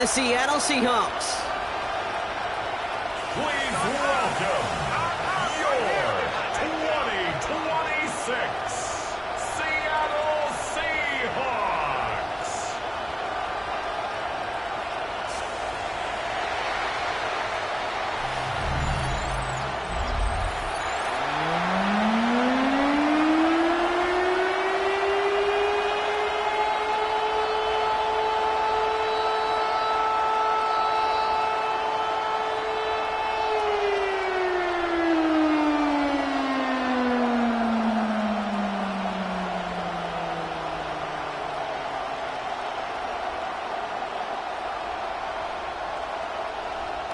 The Seattle Seahawks. Please welcome your 2026 Seattle Seahawks.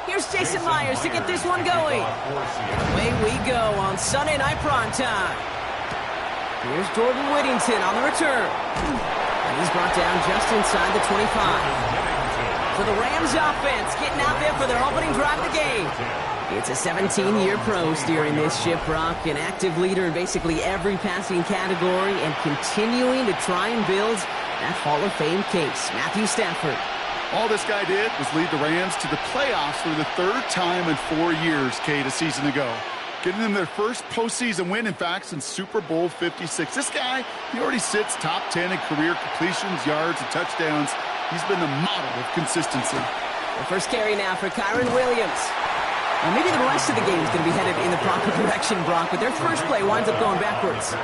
Here's Jason Myers to get this one going. Away we go on Sunday Night Primetime. Here's Jordan Whittington on the return. And he's brought down just inside the 25. For the Rams offense, getting out there for their opening drive of the game. It's a 17-year pro steering this ship, Brock, an active leader in basically every passing category and continuing to try and build that Hall of Fame case. Matthew Stafford. All this guy did was lead the Rams to the playoffs for the third time in 4 years, Kate, a season ago. Getting them their first postseason win, in fact, since Super Bowl 56. This guy, he already sits top 10 in career completions, yards, and touchdowns. He's been the model of consistency. The first carry now for Kyron Williams. Well, maybe the rest of the game is going to be headed in the proper direction, Brock, but their first play winds up going backwards.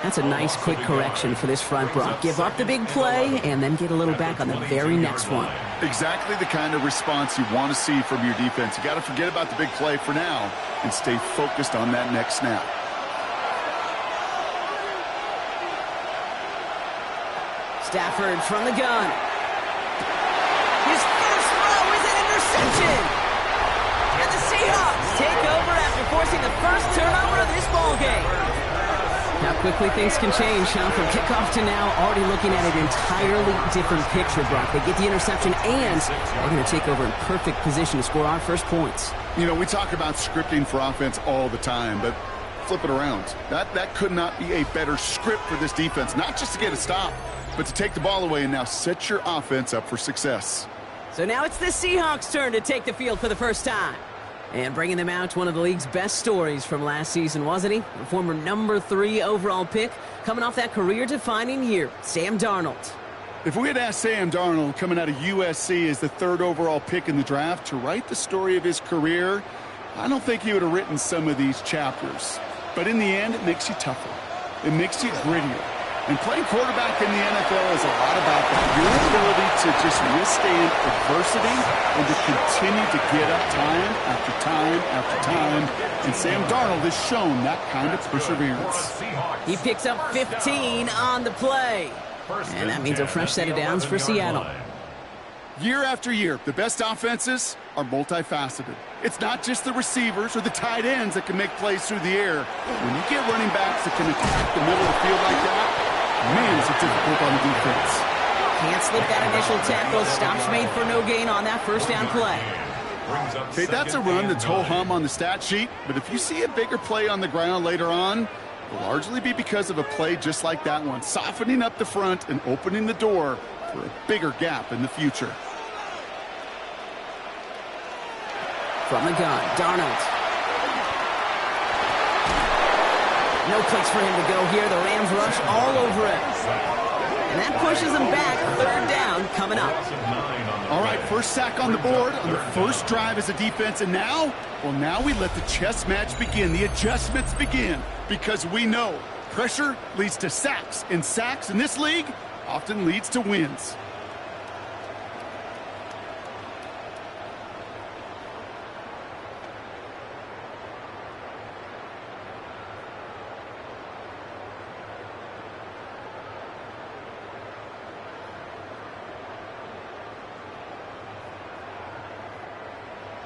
That's a nice, quick correction for this front, Brock. Give up the big play and then get a little back on the very next one. Exactly the kind of response you want to see from your defense. You got to forget about the big play for now and stay focused on that next snap. Stafford from the gun. His first throw is an interception. And the Seahawks take over after forcing the first turnover of this ballgame. How quickly things can change, huh? From kickoff to now, already looking at an entirely different picture, Brock. They get the interception, and they're going to take over in perfect position to score our first points. You know, we talk about scripting for offense all the time, but flip it around. That could not be a better script for this defense, not just to get a stop, but to take the ball away and now set your offense up for success. So now it's the Seahawks' turn to take the field for the first time. And bringing them out, one of the league's best stories from last season, wasn't he? The former number 3 overall pick, coming off that career-defining year, Sam Darnold. If we had asked Sam Darnold, coming out of USC as the 3rd overall pick in the draft, to write the story of his career, I don't think he would have written some of these chapters. But in the end, it makes you tougher. It makes you grittier. And playing quarterback in the NFL is a lot about that. Your ability to just withstand adversity and to continue to get up time after time after time. And Sam Darnold has shown that kind of perseverance. He picks up 15 on the play. And that means a fresh set of downs for Seattle. Year after year, the best offenses are multifaceted. It's not just the receivers or the tight ends that can make plays through the air. When you get running backs that can attack the middle of the field like that, man, is it difficult on the defense. Can't slip that initial tackle. Stops made for no gain on that first down play. Okay, that's a run that's ho-hum on the stat sheet, but if you see a bigger play on the ground later on, it'll largely be because of a play just like that one, softening up the front and opening the door for a bigger gap in the future. From the gun, Darnold. No place for him to go here. The Rams rush all over it. And that pushes them back. 3rd down coming up. All right, first sack on the board on the first drive as a defense. And now, well, now we let the chess match begin. The adjustments begin. Because we know pressure leads to sacks. And sacks in this league often leads to wins.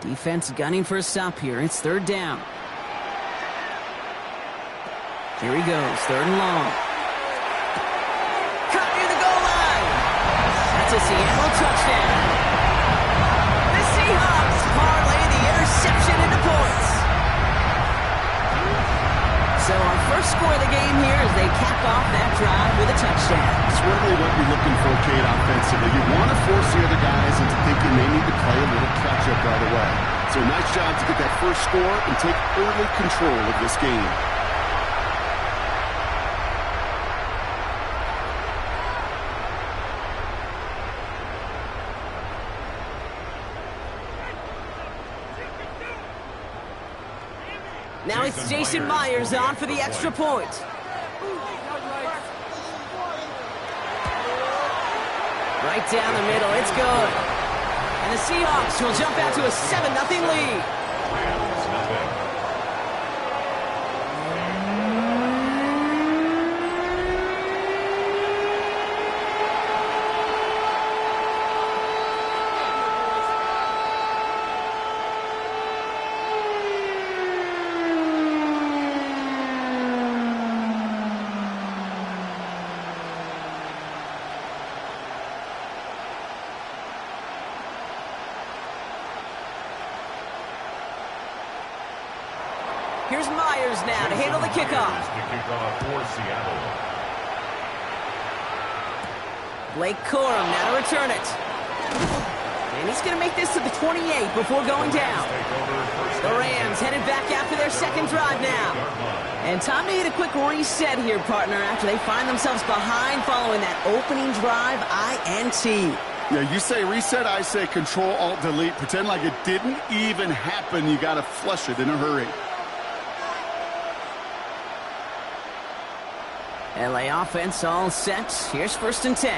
Defense gunning for a stop here. It's 3rd down. Here he goes, 3rd and long. Cut near the goal line. That's a Seattle touchdown. The Seahawks parlay the interception into points. So our first score of the game here as they cap off that drive with a touchdown. It's really what you're looking for, Kate, offensively. You want to force the other guys So nice job to get that first score and take early control of this game. Now it's Jason Myers on for the extra point. Right down the middle, it's good. And the Seahawks will jump out to a 7-0 lead. Here's Myers now to handle the kickoff. Blake Corum now to return it. And he's going to make this to the 28 before going down. The Rams headed back after their second drive now. And time to hit a quick reset here, partner, after they find themselves behind following that opening drive INT. Yeah, you say reset, I say Control-Alt-Delete. Pretend like it didn't even happen. You got to flush it in a hurry. LA offense all set. Here's 1st and 10.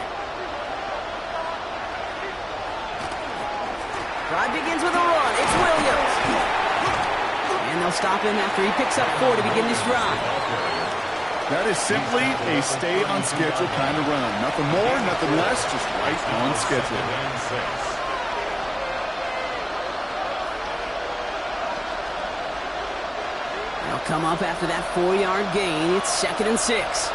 Drive begins with a run. It's Williams. And they'll stop him after he picks up 4 to begin this drive. That is simply a stay on schedule kind of run. Nothing more, nothing less, just right on schedule. They'll come up after that 4-yard gain. It's 2nd and 6.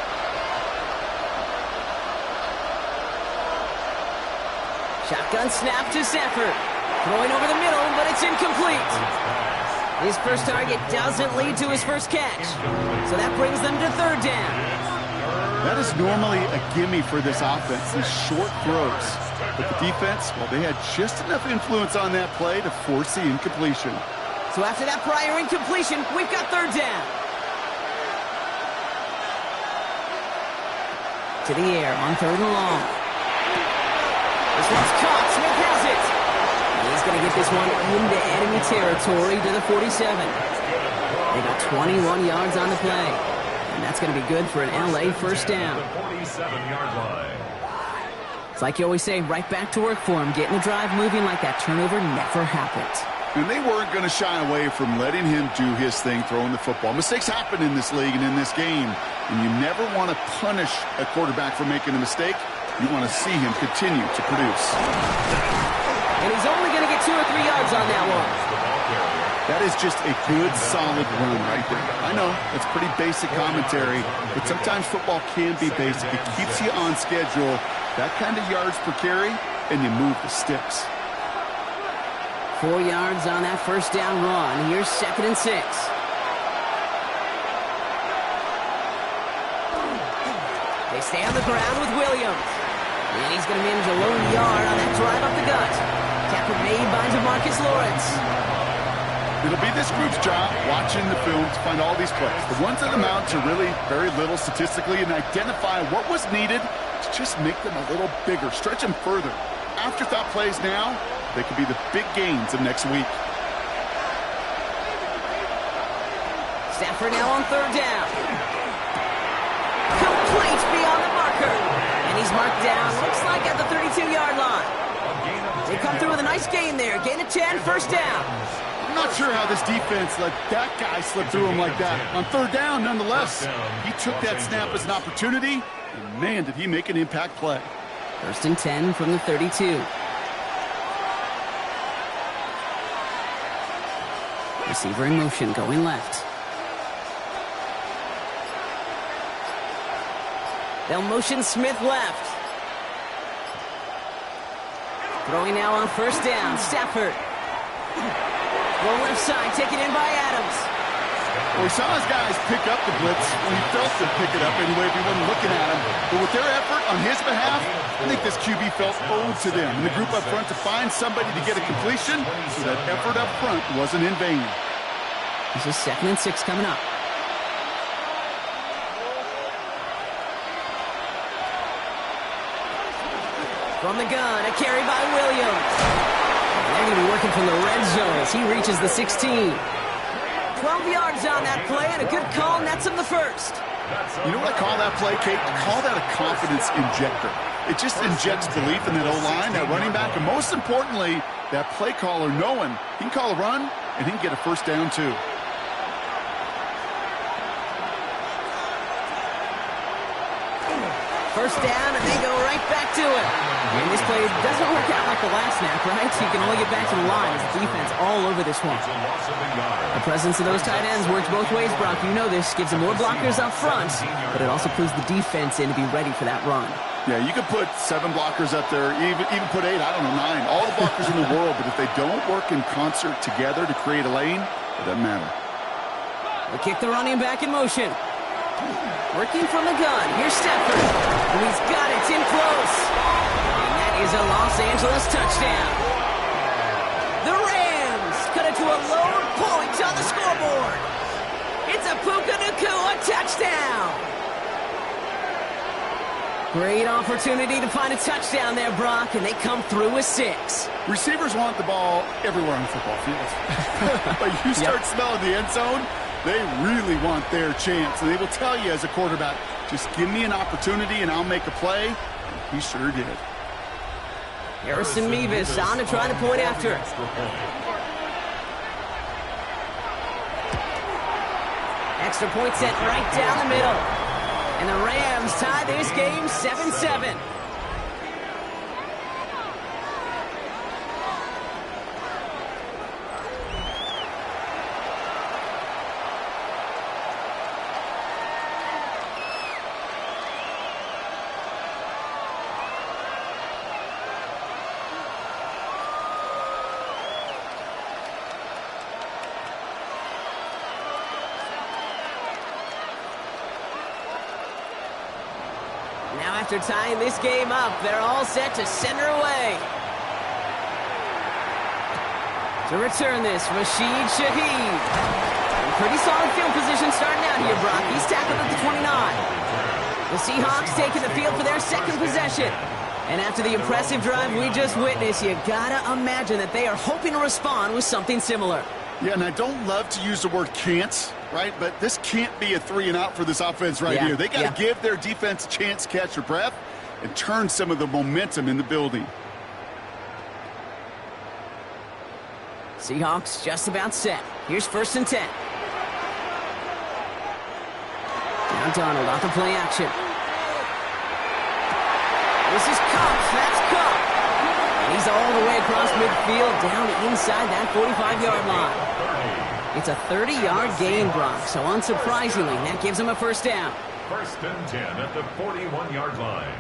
Shotgun snap to Stafford. Throwing over the middle, but it's incomplete. His first target doesn't lead to his first catch. So that brings them to 3rd down. That is normally a gimme for this offense, these short throws. But the defense, well, they had just enough influence on that play to force the incompletion. So after that prior incompletion, we've got 3rd down. To the air on 3rd and long. This one's caught. Smith has it. He's going to get this one into enemy territory to the 47. They got 21 yards on the play. And that's going to be good for an LA first down. It's like you always say, right back to work for him. Getting the drive moving like that turnover never happened. And they weren't going to shy away from letting him do his thing, throwing the football. Mistakes happen in this league and in this game. And you never want to punish a quarterback for making a mistake. You want to see him continue to produce. And he's only going to get 2 or 3 yards on that one. That is just a good, solid run right there. I know, it's pretty basic commentary, but sometimes football can be basic. It keeps you on schedule, that kind of yards per carry, and you move the sticks. 4 yards on that first down run. Here's 2nd and 6. They stay on the ground with Williams. And he's going to manage a lone yard on that drive up the gut. Tackle made by DeMarcus Lawrence. It'll be this group's job watching the film to find all these plays. The ones that amount to really very little statistically and identify what was needed to just make them a little bigger, stretch them further. Afterthought plays now, they could be the big gains of next week. Stafford now on 3rd down. Complete beyond the marker. And he's marked down, looks like at the 32-yard line. They come through with a nice gain there. Gain of 10, first down. I'm not sure how this defense let that guy slip through him like that. On 3rd down, nonetheless, he took that snap as an opportunity, and man, did he make an impact play. 1st and 10 from the 32. Receiver in motion, going left. They'll motion Smith left. Throwing now on 1st down, Stafford. Roll left side, taken in by Adams. Well, he saw his guys pick up the blitz when he felt them pick it up anyway if he wasn't looking at him. But with their effort on his behalf, I think this QB felt owed to them and the group up front to find somebody to get a completion, so that effort up front wasn't in vain. This is 2nd and 6 coming up. From the gun, a carry by Williams. They're going to be working from the red zone as he reaches the 16. 12 yards on that play, and a good call nets him the first. You know what I call that play, Kate? I call that a confidence injector. It just injects belief in that O-line, that running back, and most importantly, that play caller knowing he can call a run and he can get a first down too. First down, and they go right back to it. And this play doesn't work out like the last snap, right? So you can only get back to the line as the defense all over this one. The presence of those tight ends works both ways, Brock. You know this. Gives them more blockers up front, but it also clues the defense in to be ready for that run. Yeah, you could put 7 blockers up there, even put 8, I don't know, 9. All the blockers in the world, but if they don't work in concert together to create a lane, it doesn't matter. They kick the running back in motion. Working from the gun. Here's Stafford. And he's got it. It's in close. And that is a Los Angeles touchdown. The Rams cut it to a lower point on the scoreboard. It's a Puka Nacua touchdown. Great opportunity to find a touchdown there, Brock, and they come through with 6. Receivers want the ball everywhere on the football field. But you start smelling the end zone, they really want their chance. And they will tell you as a quarterback, just give me an opportunity and I'll make a play. And he sure did. Harrison Mevis on to try to point after. Extra point set right down the middle. And the Rams tie this game 7-7. Now after tying this game up, they're all set to center away. To return this, Rashid Shaheed. Pretty solid field position starting out here, Brock. He's tackled at the 29. The Seahawks taking the field for their second possession. And after the impressive drive we just witnessed, you gotta imagine that they are hoping to respond with something similar. Yeah, and I don't love to use the word can't, right? But this can't be a 3-and-out for this offense right here. They got to give their defense a chance to catch their breath and turn some of the momentum in the building. Seahawks just about set. Here's 1st and 10. Now Donald off the play action. This is Cup. That's Cup. And he's all the way across midfield down inside that 45-yard line. It's a 30-yard gain, Brock, so unsurprisingly, that gives him a first down. 1st and 10 at the 41-yard line.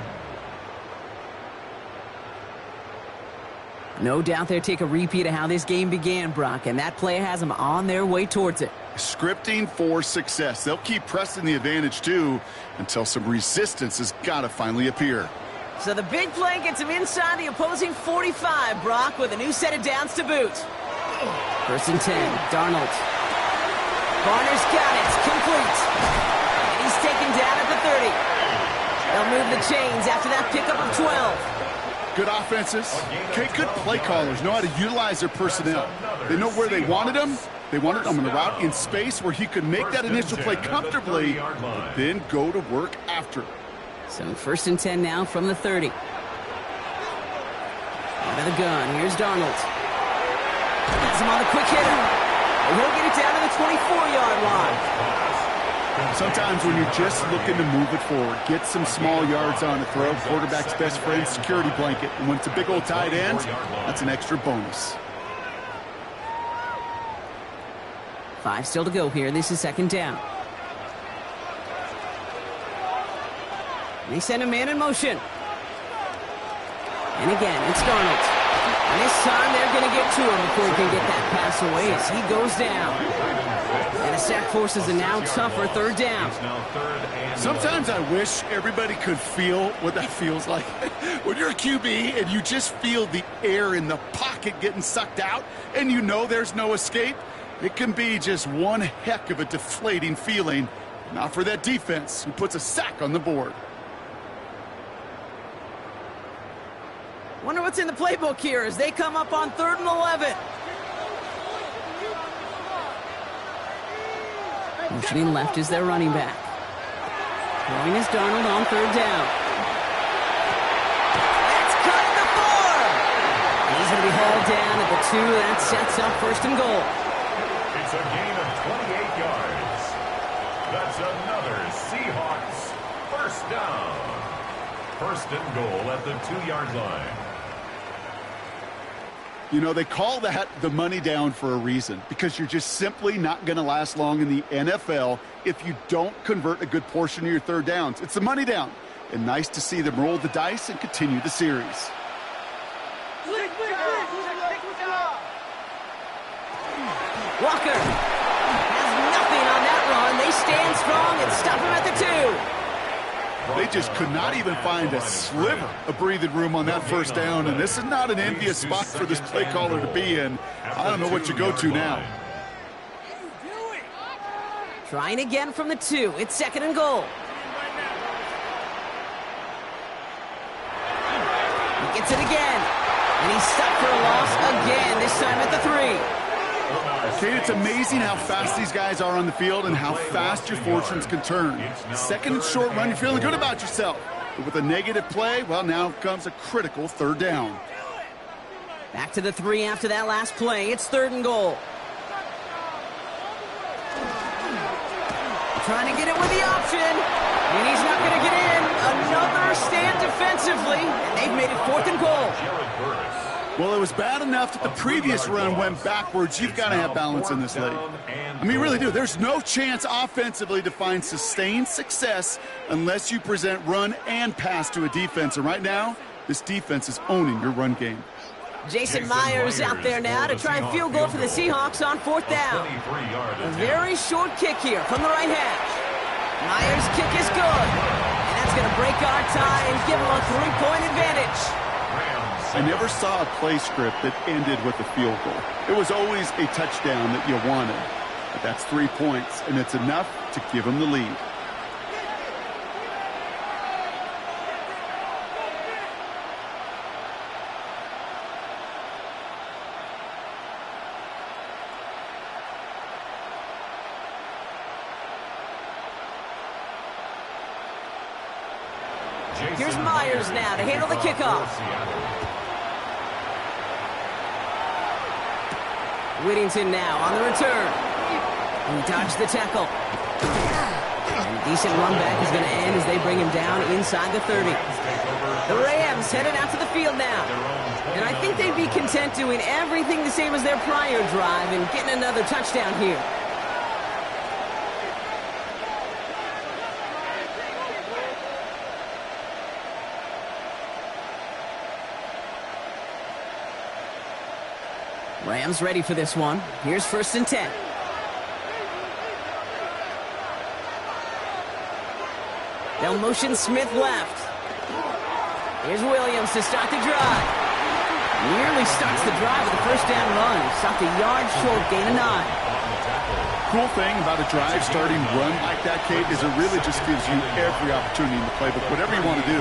No doubt they'll take a repeat of how this game began, Brock, and that play has them on their way towards it. Scripting for success. They'll keep pressing the advantage, too, until some resistance has got to finally appear. So the big play gets him inside the opposing 45, Brock, with a new set of downs to boot. 1st and 10, Darnold. Barner's got it, complete. And he's taken down at the 30. They'll move the chains after that pickup of 12. Good offenses. Okay, good play callers know how to utilize their personnel. They know where they wanted them. They wanted him on the route in space where he could make that initial play comfortably, but then go to work after. So 1st and 10 now from the 30. Out of the gun, here's Darnold. Has him on a quick hitter. And he'll get it down to the 24-yard line. Sometimes when you're just looking to move it forward, get some small yards on the throw, quarterback's best friend, security blanket. And when it's a big old tight end, that's an extra bonus. 5 still to go here. This is 2nd down. They send a man in motion. And again, it's Darnold. And this time they're going to get to him before he can get that pass away as he goes down. And a sack forces a now tougher third down. Sometimes I wish everybody could feel what that feels like. When you're a QB and you just feel the air in the pocket getting sucked out and you know there's no escape, it can be just one heck of a deflating feeling. Not for that defense who puts a sack on the board. Wonder what's in the playbook here as they come up on 3rd and 11. Motioning left is their running back. Throwing is Darnold on 3rd down. That's cut at the 4. He's going to be hauled down at the 2. That sets up 1st and goal. It's a gain of 28 yards. That's another Seahawks 1st down. 1st and goal at the 2-yard line. You know, they call that the money down for a reason, because you're just simply not going to last long in the NFL if you don't convert a good portion of your 3rd downs. It's the money down, and nice to see them roll the dice and continue the series. Walker has nothing on that run. They stand strong and stop him at the 2. They just could not even find a sliver of breathing room on that 1st down, and this is not an envious spot for this play caller to be in. I don't know what you go to now. Trying again from the 2. It's 2nd and goal. He gets it again, and he's stopped for a loss again, this time at the 3. Kate, it's amazing how fast these guys are on the field and how fast your fortunes can turn. 2nd and short run, you're feeling good about yourself. But with a negative play, well, now comes a critical 3rd down. Back to the 3 after that last play. It's 3rd and goal. Trying to get it with the option, and he's not going to get in. Another stand defensively, and they've made it 4th and goal. Well, it was bad enough that the previous run went backwards. You've got to have balance in this league. I mean, you really do. There's no chance offensively to find sustained success unless you present run and pass to a defense. And right now, this defense is owning your run game. Jason Myers out there now to try and field goal for the Seahawks on 4th down. A very short kick here from the right hash. Myers' kick is good. And that's going to break our tie and give them a 3-point advantage. I never saw a play script that ended with a field goal. It was always a touchdown that you wanted. But that's 3 points, and it's enough to give them the lead. Here's Myers now to handle the kickoff. Whittington now on the return. He dodged the tackle. And a decent run back is going to end as they bring him down inside the 30. The Rams headed out to the field now. And I think they'd be content doing everything the same as their prior drive and getting another touchdown here. Rams ready for this one. Here's 1st and 10. They'll motion Smith left. Here's Williams to start the drive. Nearly starts the drive with a 1st down run. Stopped a yard short, gain of 9. Cool thing about a drive starting run like that, Kate, is it really just gives you every opportunity in the playbook, whatever you want to do.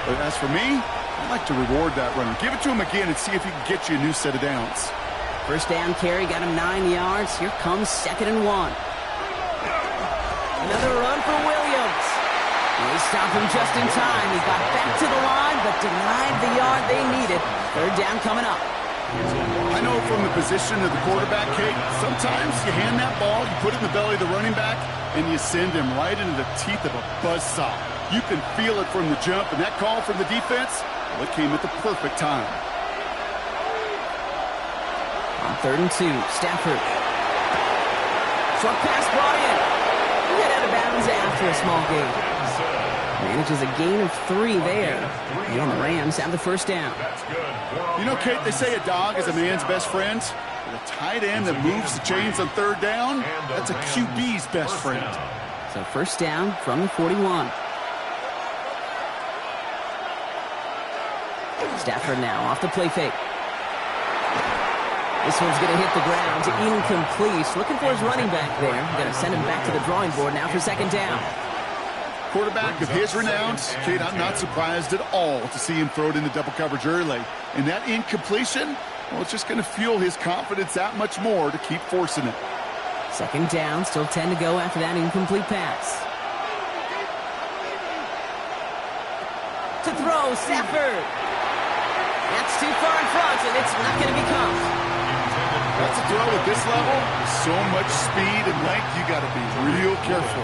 But as for me, I'd like to reward that runner. Give it to him again and see if he can get you a new set of downs. 1st down carry, got him 9 yards. Here comes 2nd and 1. Another run for Williams. They stop him just in time. He got back to the line, but denied the yard they needed. 3rd down coming up. I know from the position of the quarterback, Kate, sometimes you hand that ball, you put it in the belly of the running back, and you send him right into the teeth of a buzzsaw. You can feel it from the jump, and that call from the defense, well, it came at the perfect time. On 3rd and 2, Stafford. Short pass brought in. He got out of bounds after a small gain. Manages a gain of 3 there. And the Rams have the first down. You know, Kate, they say a dog is a man's best friend. But a tight end that moves the chains on third down, that's a QB's best friend. So first down from the 41. Stafford now off the play fake. This one's going to hit the ground. Incomplete. Looking for his running back there. Going to send him back to the drawing board now for second down. Quarterback of his renown, Kate, I'm not surprised at all to see him throw it into double coverage early. And that incompletion, well, it's just going to fuel his confidence that much more to keep forcing it. Second down, still 10 to go after that incomplete pass. To throw, Stafford. That's too far in front, and it's not going to be caught. That's a throw at this level. So much speed and length, you got to be real careful.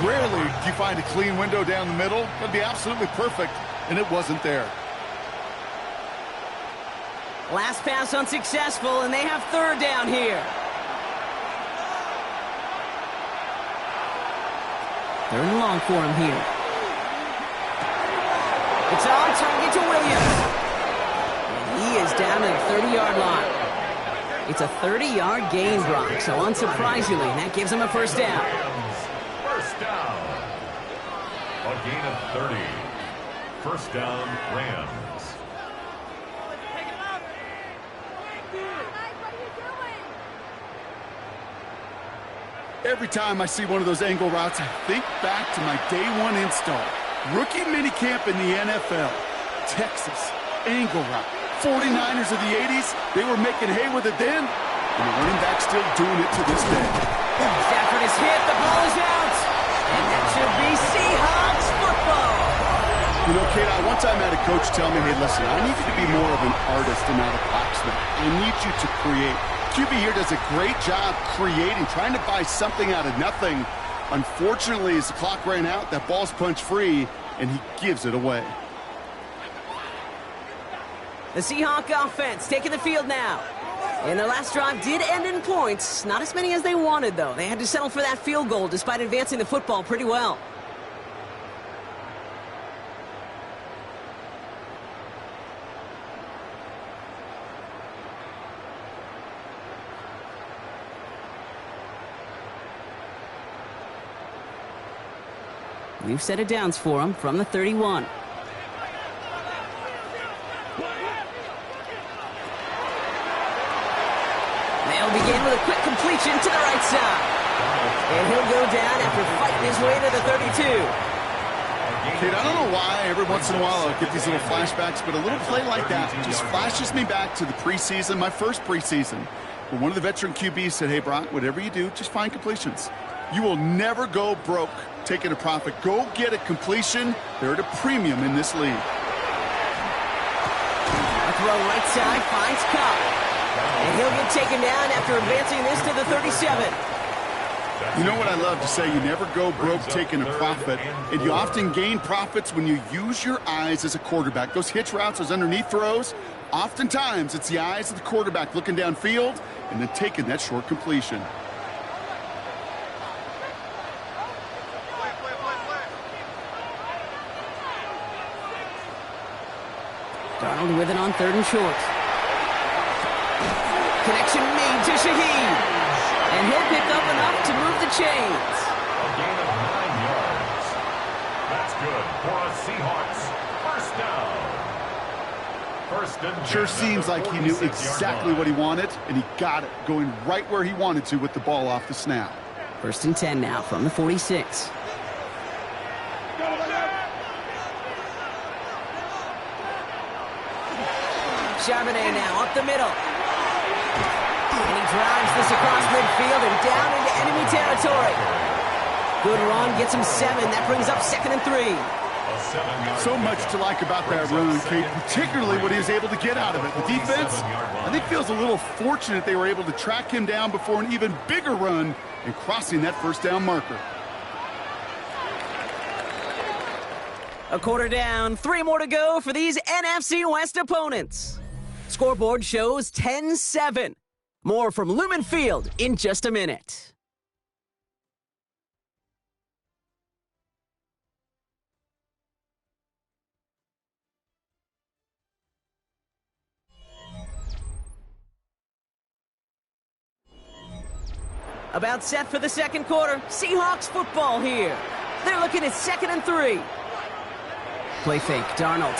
Rarely do you find a clean window down the middle. That'd be absolutely perfect, and it wasn't there. Last pass unsuccessful, and they have third down here. Third and long for him here. It's on target to Williams. And he is down to the 30-yard line. It's a 30-yard gain, Brock, so unsurprisingly, that gives him a first down. First down. A gain of 30. First down, Rams. Every time I see one of those angle routes, I think back to my day one install. Rookie minicamp in the NFL. Texas, angle route. 49ers of the 80s, they were making hay with it then, and the running back's still doing it to this day. Stafford is hit, the ball is out, and that should be Seahawks football. You know, Kate, I one time had a coach tell me, hey, listen, I need you to be more of an artist and not a blacksmith. I need you to create. QB here does a great job creating, trying to buy something out of nothing. Unfortunately, as the clock ran out, that ball's punch free, and he gives it away. The Seahawks offense taking the field now. And their last drive did end in points. Not as many as they wanted, though. They had to settle for that field goal despite advancing the football pretty well. We've set it downs for them from the 31. They'll begin with a quick completion to the right side. And he'll go down after fighting his way to the 32. Kate, I don't know why every once in a while I get these little flashbacks, but a little play like that just flashes me back to the preseason, my first preseason, where one of the veteran QBs said, hey, Brock, whatever you do, just find completions. You will never go broke taking a profit. Go get a completion. They're at a premium in this league. A throw right side, finds Cup. And he'll get taken down after advancing this to the 37. You know what I love to say? You never go broke taking a profit, and you often gain profits when you use your eyes as a quarterback. Those hitch routes, those underneath throws, oftentimes it's the eyes of the quarterback looking downfield and then taking that short completion. Darnold with it on third and short. Connection made to Shaheed. And he'll pick up enough to move the chains. A gain of 9 yards. That's good for a Seahawks first down. First and Sure seems like he knew exactly what he wanted, and he got it, going right where he wanted to with the ball off the snap. First and 10 now from the 46. Charbonnet now up the middle. And he drives this across midfield and down into enemy territory. Good run, gets him 7. That brings up second and 3. So much to like about that run, Kate, particularly what he was able to get out of it. The defense, I think, feels a little fortunate they were able to track him down before an even bigger run and crossing that first down marker. A quarter down, 3 more to go for these NFC West opponents. Scoreboard shows 10-7. More from Lumen Field in just a minute. About set for the second quarter. Seahawks football here. They're looking at 2nd and 3. Play fake, Darnold.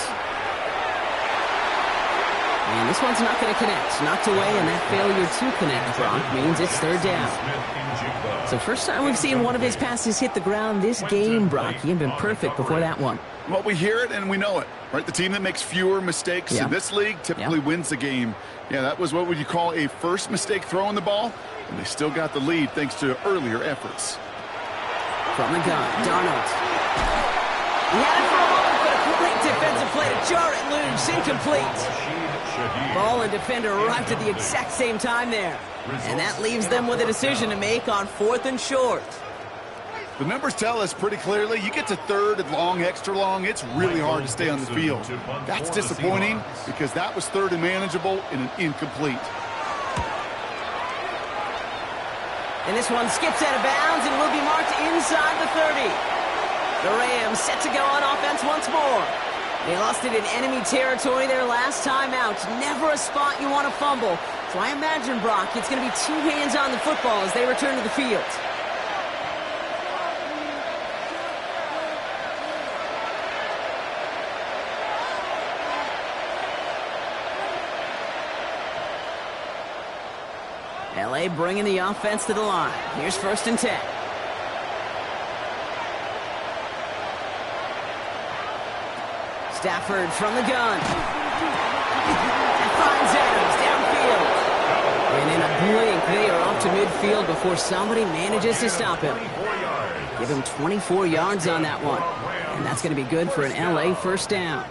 And this one's not going to connect. Knocked away, and that failure to connect, Brock, means it's 3rd down. So first time we've seen one of his passes hit the ground this game, Brock. He had been perfect before that one. Well, we hear it and we know it, right? The team that makes fewer mistakes in this league typically wins the game. Yeah, that was what would you call a first mistake throwing the ball, and they still got the lead thanks to earlier efforts. From the gun, Darnold. He had it for a moment, but a great defensive play to jar it loose, incomplete. Ball and defender arrived at the exact same time there. And that leaves them with a decision to make on 4th and short. The numbers tell us pretty clearly, you get to 3rd and long, extra long, it's really hard to stay on the field. That's disappointing because that was 3rd and manageable in an incomplete. And this one skips out of bounds and will be marked inside the 30. The Rams set to go on offense once more. They lost it in enemy territory their last time out. Never a spot you want to fumble. So I imagine, Brock, it's going to be 2 hands on the football as they return to the field. LA bringing the offense to the line. Here's 1st and 10. Stafford from the gun. And finds Adams downfield. And in a blink, they are off to midfield before somebody manages to stop him. Give him 24 yards on that one. And that's going to be good for an LA 1st down.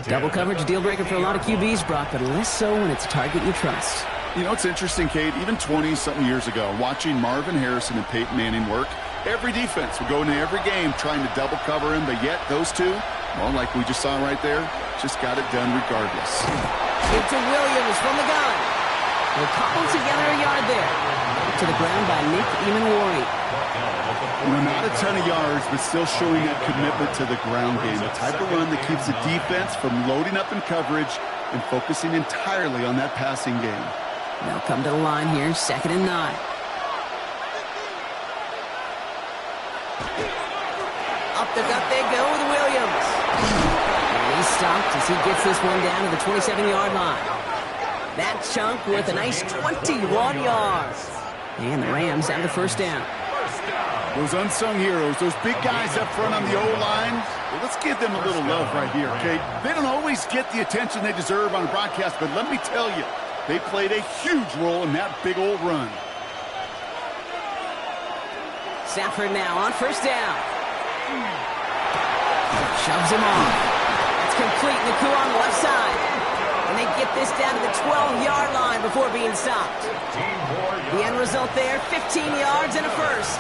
Double coverage deal breaker for a lot of QBs, Brock, but less so when it's a target you trust. You know, it's interesting, Kate, even 20-something years ago, watching Marvin Harrison and Peyton Manning work, every defense would go into every game trying to double cover him, but yet those two, well, like we just saw right there, just got it done regardless. Into Williams from the gun. They'll cobble together a yard there. To the ground by Nick Emanwari. You know, not a ton of yards, but still showing that commitment to the ground game, the type of run that keeps the defense from loading up in coverage and focusing entirely on that passing game. They'll come to the line here, 2nd and 9. Up the gut they go with Williams. And he's stopped as he gets this one down to the 27-yard line. That chunk worth a nice 21 yards. And the Rams have the 1st down. Those unsung heroes, those big guys up front on the O-line, well, let's give them a little love right here, okay? They don't always get the attention they deserve on a broadcast, but let me tell you, they played a huge role in that big old run. Stafford now on 1st down. Shoves him off. That's complete. Ncaa on the left side. And they get this down to the 12-yard line before being stopped. The end result there, 15 yards and a 1st.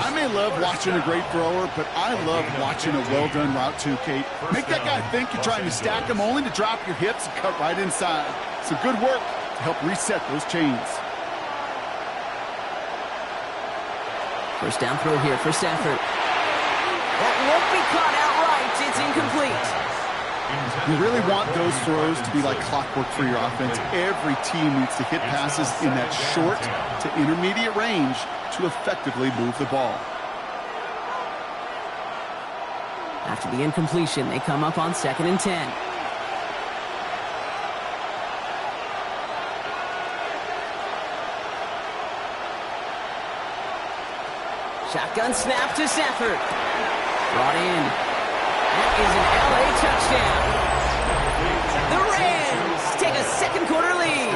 I may love watching a great thrower, but I love watching a well-done route too, Kate. Make that guy think you're trying to stack him only to drop your hips and cut right inside. Some good work to help reset those chains. 1st down throw here for Stafford. That won't be caught outright. It's incomplete. You really want those throws to be like clockwork for your offense. Every team needs to hit passes in that short to intermediate range to effectively move the ball. After the incompletion, they come up on 2nd and 10. Shotgun snap to Stafford. Brought in. That is an LA touchdown. The Rams take a second quarter lead.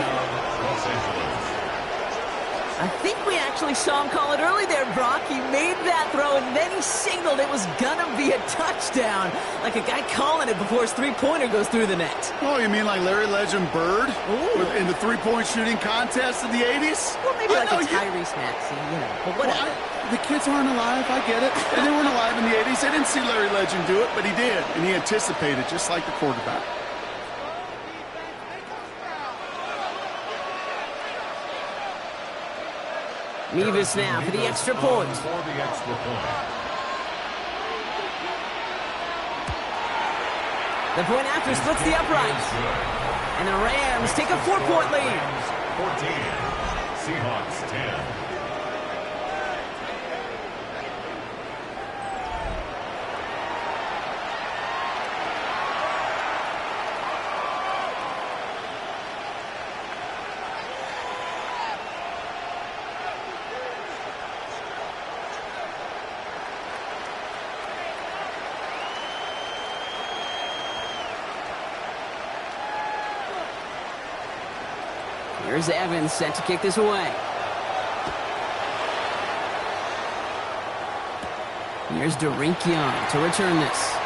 I think we actually saw him call it early there, Brock. He made that throw, and then he signaled it was going to be a touchdown. Like a guy calling it before his three-pointer goes through the net. Oh, you mean like Larry Legend Bird in the three-point shooting contest in the 80s? Well, maybe like a Tyrese Maxey, you know, but whatever. Well, the kids aren't alive, I get it. And they weren't alive in the 80s. They didn't see Larry Legend do it, but he did. And he anticipated, just like the quarterback. Mevis now for the extra point. The point after splits the uprights. And the Rams take a 4-point lead. Seahawks 10. Here's Evans set to kick this away. Here's Young to return this.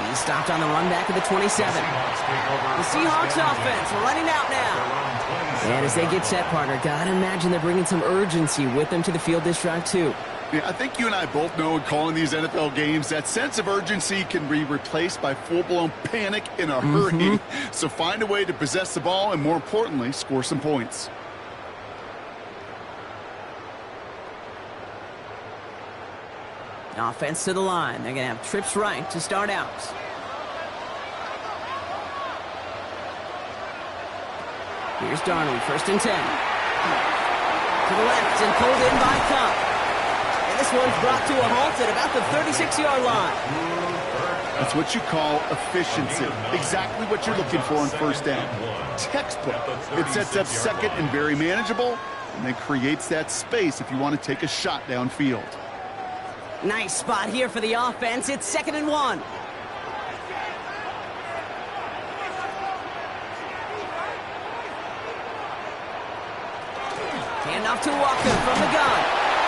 He's stopped on the run back of the 27. The Seahawks offense running out now. And as they get set, partner, gotta imagine they're bringing some urgency with them to the field this drive too. Yeah, I think you and I both know in calling these NFL games that sense of urgency can be replaced by full-blown panic in a hurry. So find a way to possess the ball and, more importantly, score some points. Offense to the line. They're going to have trips right to start out. Here's Darnold, 1st and 10. To the left and pulled in by Cup. And this one's brought to a halt at about the 36-yard line. That's what you call efficiency. Exactly what you're looking for on 1st down. Textbook. It sets up 2nd and very manageable, and then creates that space if you want to take a shot downfield. Nice spot here for the offense. It's 2nd and 1. Hand off to Walker from the gun.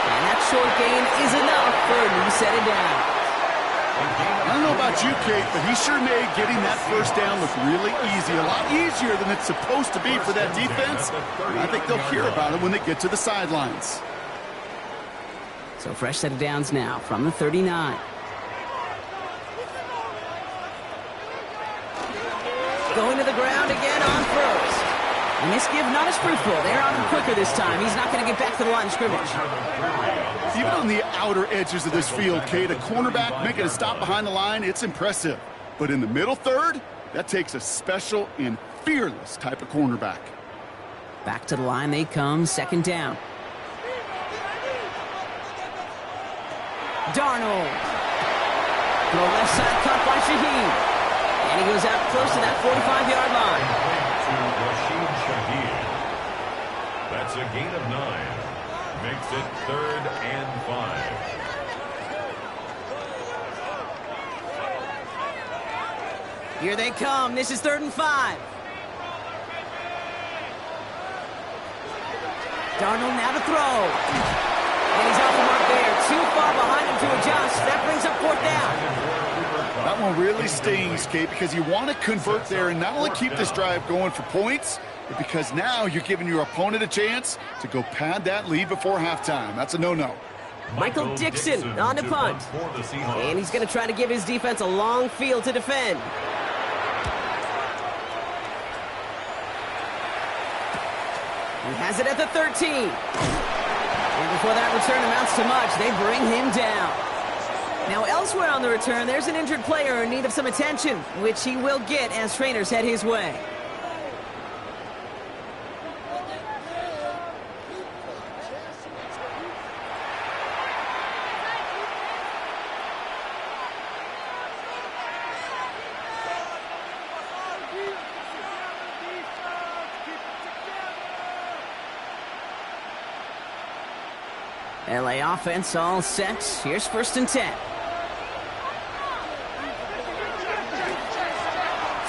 And that short gain is enough for a new set it down. I don't know about you, Kate, but he sure made getting that 1st down look really easy. A lot easier than it's supposed to be for that defense. And I think they'll hear about it when they get to the sidelines. So fresh set of downs now from the 39. Going to the ground again on 1st. And this give not as fruitful. They're on him quicker this time. He's not going to get back to the line of scrimmage. Even on the outer edges of this field, Kate, a cornerback making a stop behind the line, it's impressive. But in the middle third, that takes a special and fearless type of cornerback. Back to the line they come, 2nd down. Darnold. To the left side, caught by Shaheed. And he goes out close to that 45-yard line. That's a gain of 9. Makes it 3rd and 5. Here they come. This is 3rd and 5. Darnold now to throw. And he's off the mark there. Too far behind him to adjust. That brings up 4th down. That one really stings, Kate, because you want to convert there and not only keep this drive going for points, but because now you're giving your opponent a chance to go pad that lead before halftime. That's a no-no. Michael Dixon on the punt. And he's going to try to give his defense a long field to defend. He has it at the 13. And before that return amounts to much, they bring him down. Now elsewhere on the return, there's an injured player in need of some attention, which he will get as trainers head his way. LA offense all set. Here's 1st and 10.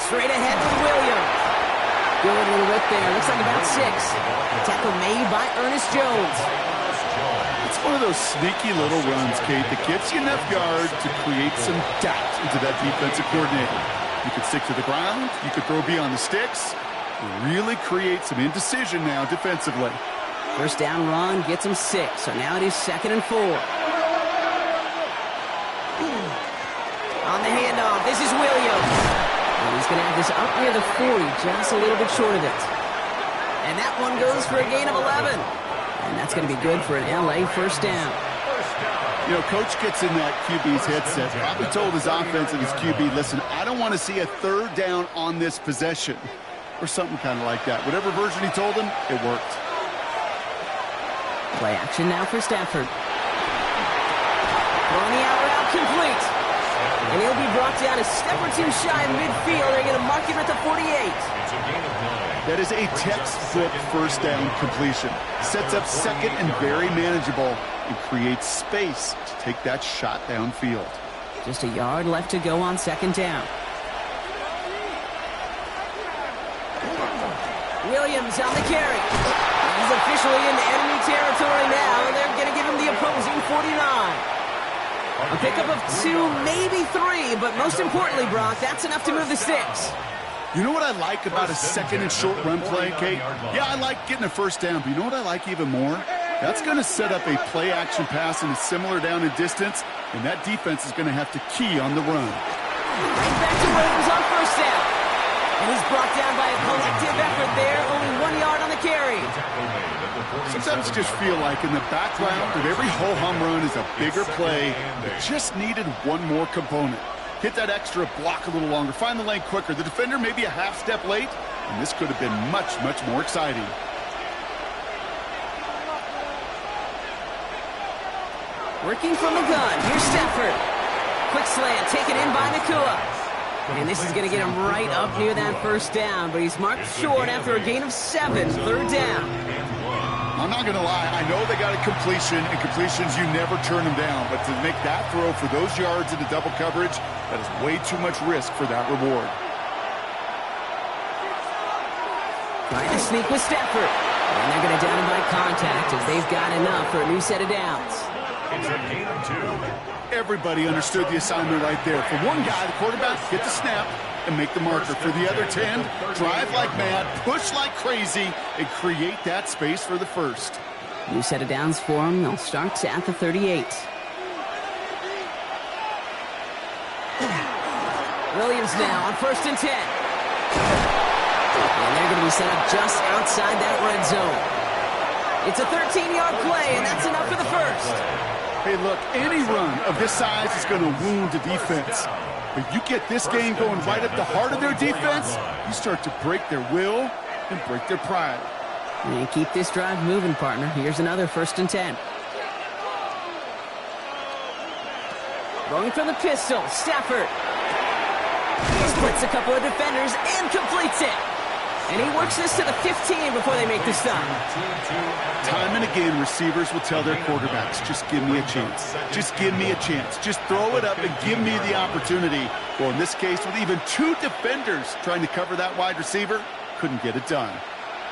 Straight ahead with Williams. Good little whip there. Looks like about 6. Tackle made by Ernest Jones. It's one of those sneaky little runs, Kate, that gets you enough yard to create some doubt into that defensive coordinator. You could stick to the ground. You could throw beyond the sticks. Really create some indecision now defensively. 1st down run gets him 6. So now it is 2nd and 4. On the handoff, this is Williams. And he's going to have this up near the 40, just a little bit short of it. And that one goes for a gain of 11. And that's going to be good for an LA 1st down. You know, Coach gets in that QB's headset, probably told his offense and his QB, listen, I don't want to see a 3rd down on this possession. Or something kind of like that. Whatever version he told him, it worked. Play action now for Stafford. Throwing the out route complete. And he'll be brought down a step or two shy of midfield. They're going to mark him at the 48. That is a textbook first down completion. Sets up second and very manageable and creates space to take that shot downfield. Just a yard left to go on second down. Williams on the carry. He's officially in enemy territory now. They're going to give him the opposing 49. A pickup of 2, maybe 3, but most importantly, Brock, that's enough to move the sticks. You know what I like about a second and short run play, Kate? Yeah, I like getting a first down, but you know what I like even more? That's going to set up a play action pass in a similar down and distance, and that defense is going to have to key on the run. Right back to Williams on first down. And he's brought down by a collective effort there, only 1 yard on the carry. Sometimes you just feel like in the background of every ho-hum run is a bigger play that just needed one more component. Hit that extra block a little longer, find the lane quicker. The defender may be a half step late, and this could have been much, much more exciting. Working from the gun, here's Stafford. Quick slant, taken in by Ncaa. And this is going to get him right up near that first down, but he's marked short after a gain of 7, third down. I'm not going to lie, I know they got a completion, and completions, you never turn them down, but to make that throw for those yards into double coverage, that is way too much risk for that reward. Trying to sneak with Stafford. And they're going to down him by contact as they've got enough for a new set of downs. It's a gain of 2. Everybody understood the assignment right there. For one guy, the quarterback, get the snap and make the marker. For the other 10, drive like mad, push like crazy, and create that space for the first. New set of downs for them. They'll start at the 38. Williams now on first and 10. And they're going to be set up just outside that red zone. It's a 13-yard play, and that's enough for the first. Hey, look, any run of this size is going to wound the defense. But you get this game going right at the heart of their defense, you start to break their will and break their pride. And keep this drive moving, partner. Here's another first and 10. Going for the pistol, Stafford. He splits a couple of defenders and completes it. And he works this to the 15 before they make the stop. Time and again, receivers will tell their quarterbacks, just give me a chance. Just give me a chance. Just throw it up and give me the opportunity. Well, in this case, with even 2 defenders trying to cover that wide receiver, couldn't get it done.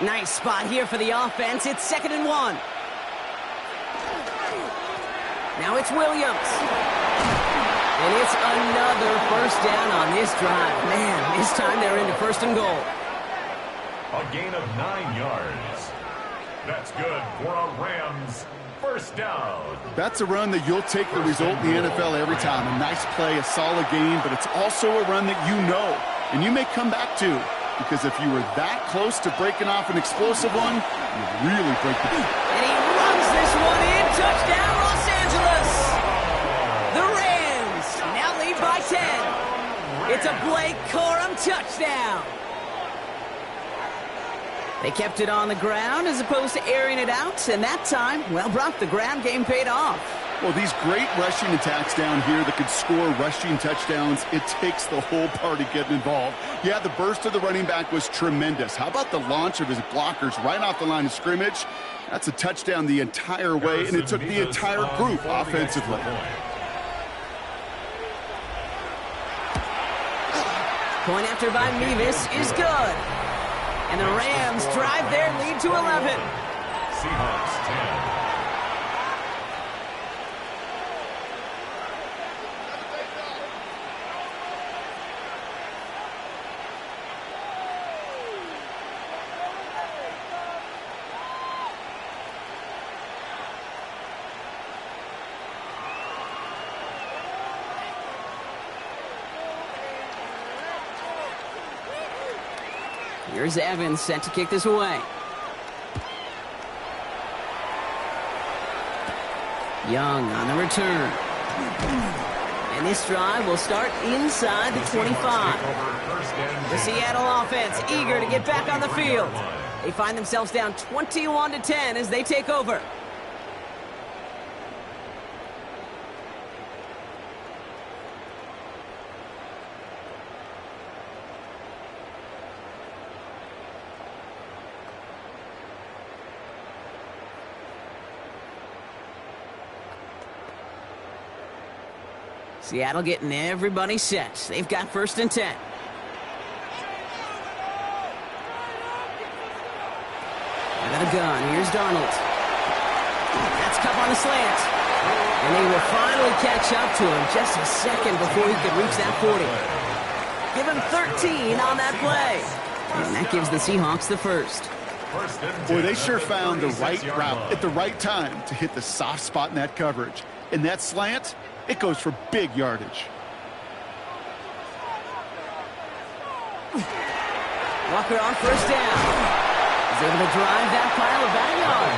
Nice spot here for the offense. It's 2nd and 1. Now it's Williams. And it's another first down on this drive. Man, this time they're into 1st and goal. A gain of 9 yards. That's good for a Rams first down. That's a run that you'll take the result in the NFL every time. A nice play, a solid game, but it's also a run that you know, and you may come back to, because if you were that close to breaking off an explosive one, you really break the beat. And he runs this one in. Touchdown, Los Angeles. The Rams now lead by 10. It's a Blake Corum touchdown. They kept it on the ground as opposed to airing it out, and that time, well, Brock, the ground game paid off. Well, these great rushing attacks down here that could score rushing touchdowns, it takes the whole party getting involved. Yeah, the burst of the running back was tremendous. How about the launch of his blockers right off the line of scrimmage? That's a touchdown the entire way, and it took the entire group offensively. Point after by Mevis is good. And the Rams drive their lead to 11. Seahawks 10. Here's Evans set to kick this away. Young on the return. And this drive will start inside the 25. The Seattle offense eager to get back on the field. They find themselves down 21-10 as they take over. Seattle getting everybody set. They've got 1st and 10. Out of the gun, here's Darnold. That's Cup on the slant. And they will finally catch up to him just a second before he could reach that 40. Give him 13 on that play. And that gives the Seahawks the first. Boy, they sure found the right route at the right time to hit the soft spot in that coverage. And that slant, it goes for big yardage. Walker on 1st down. He's able to drive that pile about a yard.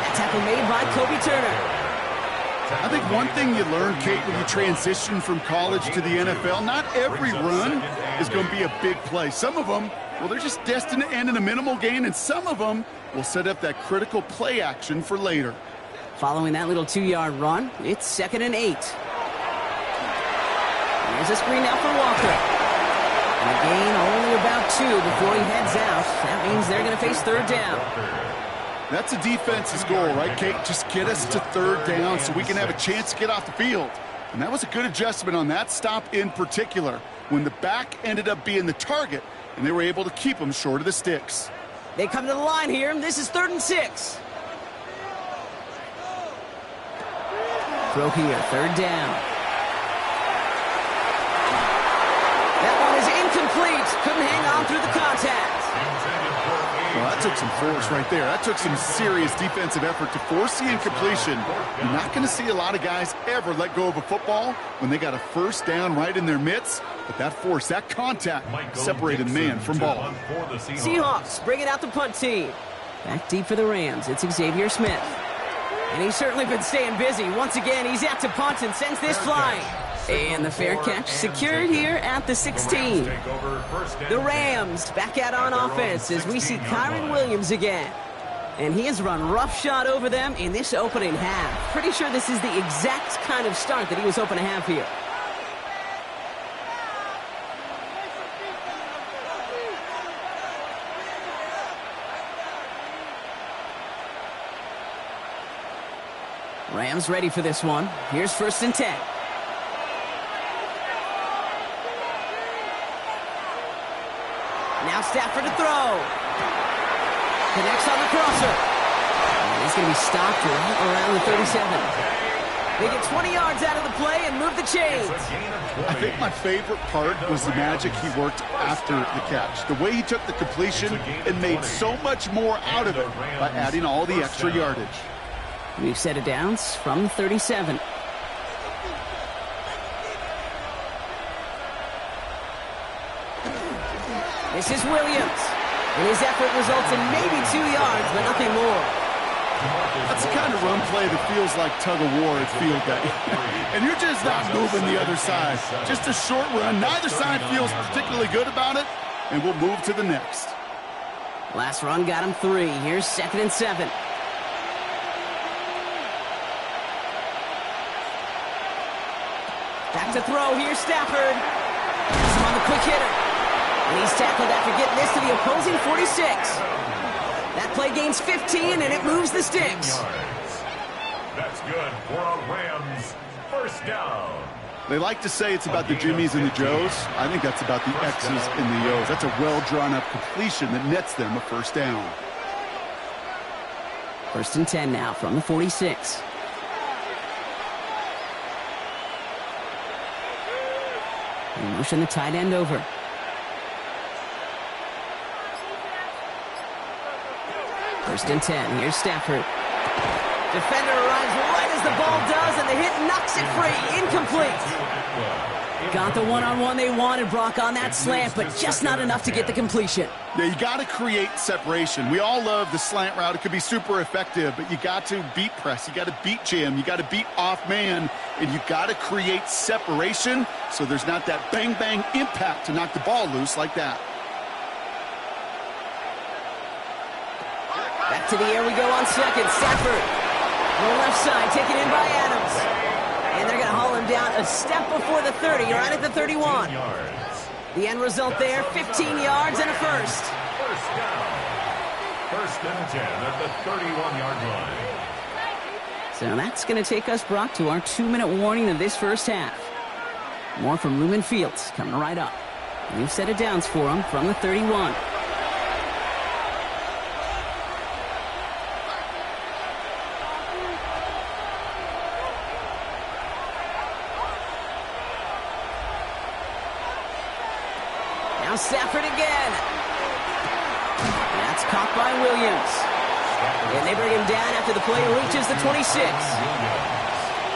That tackle made by Kobe Turner. I think one thing you learn, Kate, when you transition from college to the NFL, not every run is going to be a big play. Some of them, well, they're just destined to end in a minimal gain, and some of them will set up that critical play action for later. Following that little 2-yard run, it's 2nd and 8. There's a screen now for Walker. And a gain only about 2 before he heads out. That means they're going to face 3rd down. That's a defense's goal, right, Kate? Just get us to 3rd down so we can have a chance to get off the field. And that was a good adjustment on that stop in particular, when the back ended up being the target, and they were able to keep him short of the sticks. They come to the line here. This is 3rd and 6. Throw here, 3rd down. That one is incomplete. Couldn't hang on through the contact. Well, that took some force right there. That took some serious defensive effort to force the incompletion. You're not going to see a lot of guys ever let go of a football when they got a 1st down right in their midst. But that force, that contact, separated man from ball. Seahawks bringing out the punt team. Back deep for the Rams, it's Xavier Smith. And he's certainly been staying busy. Once again, he's out to punt and sends this flying. And the fair catch secured here at the 16. The Rams back out on offense as we see Kyron Williams again. And he has run roughshod over them in this opening half. Pretty sure this is the exact kind of start that he was hoping to have here. Rams ready for this one. Here's 1st and 10. Now Stafford to throw. Connects on the crosser. And he's going to be stopped right around the 37. They get 20 yards out of the play and move the chains. I think my favorite part was the magic he worked after the catch. The way he took the completion and made so much more out of it by adding all the extra yardage. We've set it downs from 37. This is Williams. And his effort results in maybe 2 yards, but nothing more. That's the kind of run play that feels like tug-of-war at field day. And you're just not moving the other side. Just a short run. Neither side feels particularly good about it, and we'll move to the next. Last run got him 3. Here's 2nd and 7. Back to throw. Here's Stafford. He's on the quick hitter. And he's tackled after getting this to the opposing 46. That play gains 15, and it moves the sticks. That's good for a Rams 1st down. They like to say it's about the Jimmies and the Joes. I think that's about the X's and the O's. That's a well-drawn-up completion that nets them a 1st down. 1st and 10 now from the 46. We motion the tight end over. First and 10. Here's Stafford. Defender arrives right as the ball does, and the hit knocks it free. Incomplete. Got the one-on-one they wanted, Brock, on that slant, but just not enough to get the completion. Yeah, you got to create separation. We all love the slant route. It could be super effective, but you got to beat press. You got to beat jam. You got to beat off man, and you got to create separation so there's not that bang-bang impact to knock the ball loose like that. Back to the air we go on 2nd. Stafford on the left side, taken in by Adams. And they're going to haul him down a step before the 30, right at the 31. The end result there, 15 yards and a first. First down. 1st and 10 at the 31-yard line. So that's going to take us, Brock, to our 2-minute warning of this first half. More from Lumen Fields coming right up. New set of downs for him from the 31. Now Stafford again. That's caught by Williams. And they bring him down after the play reaches the 26.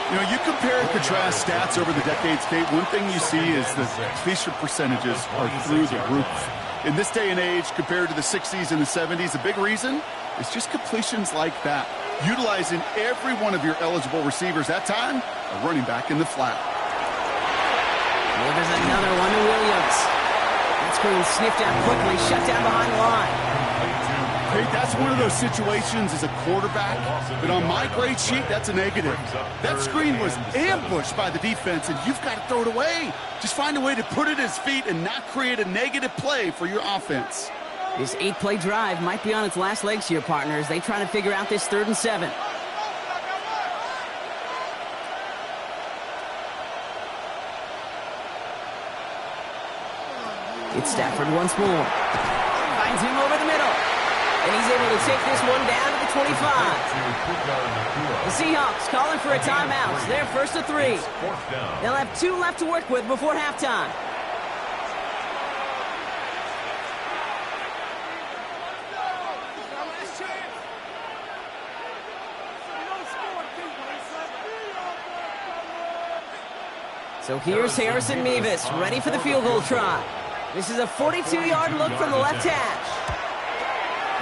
You know, you compare and contrast stats over the decades, Kate. One thing you see is the completion percentages are through the roof. In this day and age, compared to the 60s and the 70s, a big reason is just completions like that. Utilizing every one of your eligible receivers. That time, a running back in the flat. Well, there's another one to Williams. That screen sniffed out quickly, shut down behind the line. Hey, that's one of those situations as a quarterback that on my grade sheet, that's a negative. That screen was ambushed by the defense, and you've got to throw it away. Just find a way to put it at his feet and not create a negative play for your offense. This 8-play drive might be on its last legs here, partners. They try to figure out this 3rd and 7. It's Stafford once more. Finds him over the middle. And he's able to take this one down to the 25. The Seahawks calling for a timeout. They're 1st and 3. They'll have 2 left to work with before halftime. So here's Harrison Mevis, ready for the field goal try. This is a 42-yard look from the left hash.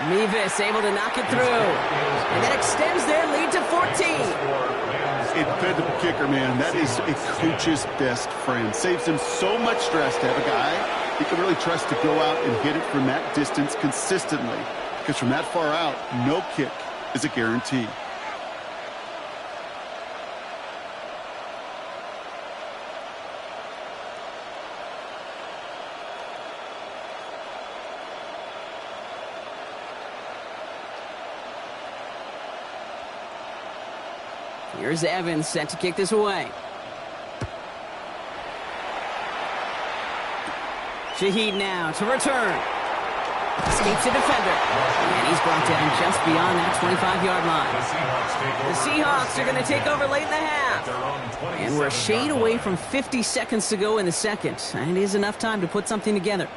Mevis able to knock it through. And that extends their lead to 14. A dependable kicker, man. That is a coach's best friend. Saves him so much stress to have a guy he can really trust to go out and hit it from that distance consistently. Because from that far out, no kick is a guarantee. Here's Evans set to kick this away. Shaheed now to return. Escapes a defender. And he's brought down just beyond that 25-yard line. The Seahawks are going to take over late in the half. And we're a shade away from 50 seconds to go in the second. And it is enough time to put something together.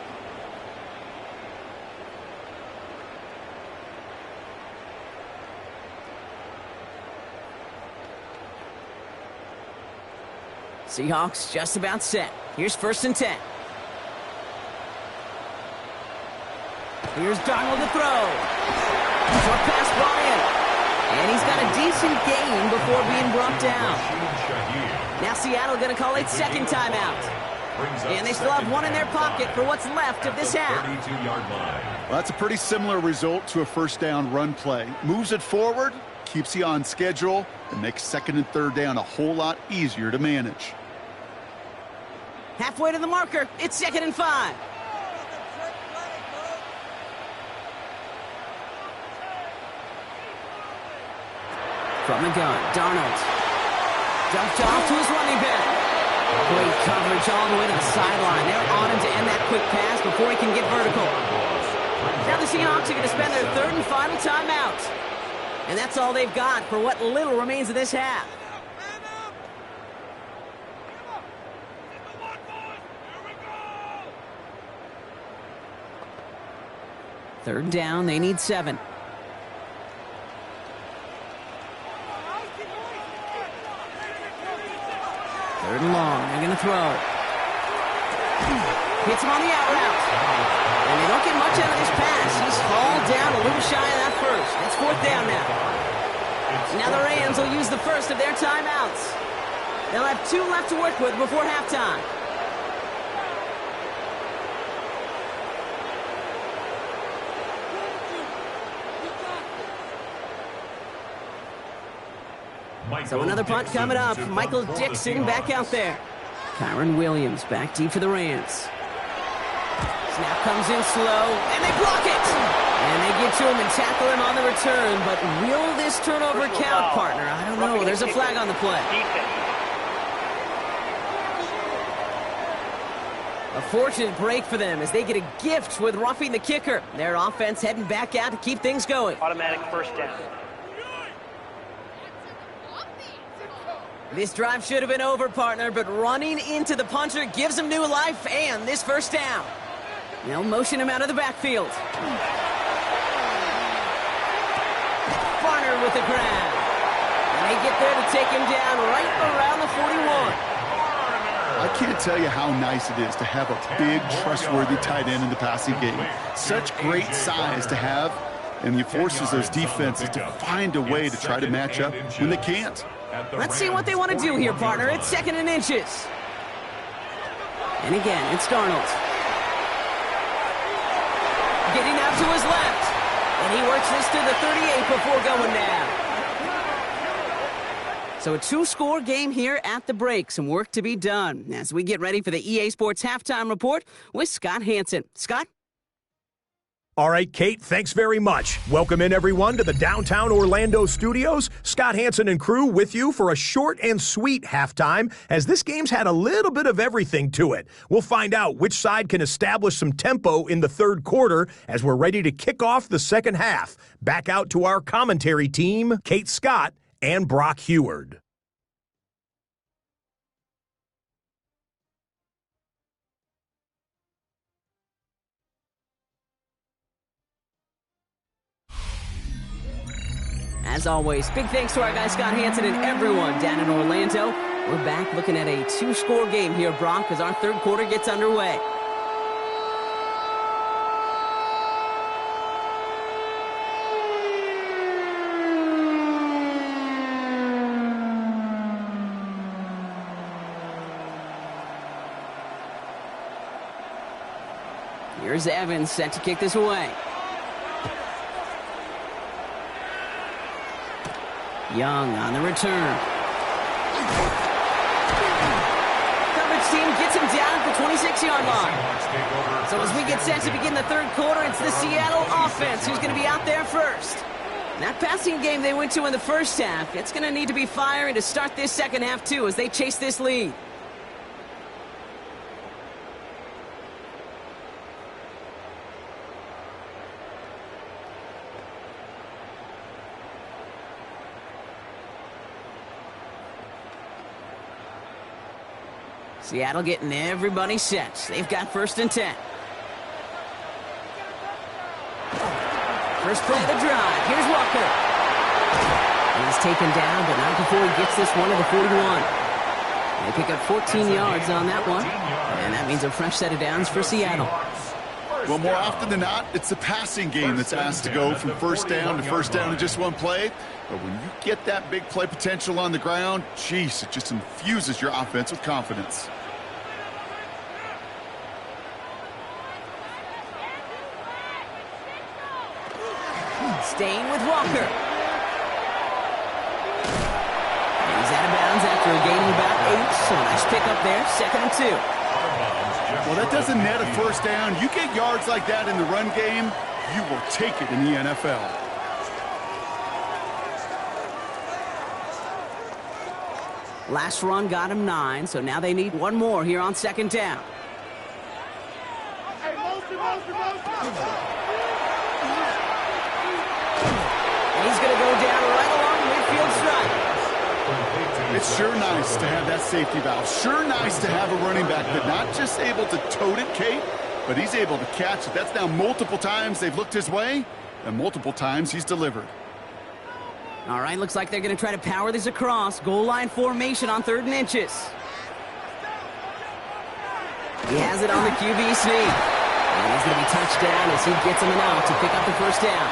Seahawks just about set. Here's 1st and 10. Here's Darnold to throw. Short pass brought in. And he's got a decent gain before being brought down. Now Seattle going to call it 2nd timeout. And they still have one in their pocket for what's left of this half. Well, that's a pretty similar result to a 1st down run play. Moves it forward, keeps you on schedule, and makes 2nd and 3rd down a whole lot easier to manage. Halfway to the marker, it's 2nd and 5. From the gun, Darnold. Dumped off to his running back. Great coverage all the way to the sideline. They're on him to end that quick pass before he can get vertical. Now the Seahawks are going to spend their 3rd and final timeout. And that's all they've got for what little remains of this half. Third down, they need 7. Third and long, they're going to throw. Hits him on the out route. And they don't get much out of this pass. He's hauled down a little shy of that first. It's 4th down now. Now the Rams will use the first of their timeouts. They'll have 2 left to work with before halftime. So another punt coming up. Michael Dixon back out there. Kyron Williams back deep for the Rams. Snap comes in slow, and they block it! And they get to him and tackle him on the return, but will this turnover count, partner? I don't know. There's a flag on the play. A fortunate break for them as they get a gift with roughing the kicker. Their offense heading back out to keep things going. Automatic first down. This drive should have been over, partner, but running into the punter gives them new life and this first down. They'll motion him out of the backfield. Barner with the grab. And they get there to take him down right around the 41. I can't tell you how nice it is to have a big, trustworthy tight end in the passing game. Such great size to have, and he forces those defenses to find a way to try to match up when they can't. Let's see what they want to do here, partner. It's 2nd and inches. And again, it's Darnold. Getting out to his left. And he works this to the 38 before going down. So a 2-score game here at the break. Some work to be done as we get ready for the EA Sports Halftime Report with Scott Hanson. Scott? All right, Kate, thanks very much. Welcome in, everyone, to the downtown Orlando studios. Scott Hanson and crew with you for a short and sweet halftime, as this game's had a little bit of everything to it. We'll find out which side can establish some tempo in the third quarter as we're ready to kick off the second half. Back out to our commentary team, Kate Scott and Brock Heward. As always, big thanks to our guy Scott Hanson and everyone down in Orlando. We're back looking at a 2-score game here, Brock, as our third quarter gets underway. Here's Evans set to kick this away. Young on the return. Coverage team gets him down at the 26-yard line. So as we get set to begin the third quarter, it's the Seattle offense who's going to be out there first. That passing game they went to in the first half, it's going to need to be firing to start this second half too as they chase this lead. Seattle getting everybody set. They've got 1st and 10. First play of the drive. Here's Walker. He's taken down, but not before he gets this one to the 41. They pick up 14 yards on that one, and that means a fresh set of downs for Seattle. Well, more often than not, it's the passing game that's asked to go from first down to first down in just one play. But when you get that big play potential on the ground, geez, it just infuses your offense with confidence. Staying with Walker. And he's out of bounds after a gain of about 8. So a nice pick up there, 2nd and 2. Well, that doesn't net a first down. You get yards like that in the run game, you will take it in the NFL. Last run got him 9, so now they need one more here on 2nd down. And he's going to go down right along the midfield stripe. It's sure nice to have that safety valve. Sure nice to have a running back that not just able to tote it, Kate, but he's able to catch it. That's now multiple times they've looked his way, and multiple times he's delivered. All right, looks like they're going to try to power this across. Goal line formation on 3rd and inches. He has it on the QB sneak. And he's going to be touched down as he gets him an out to pick up the first down.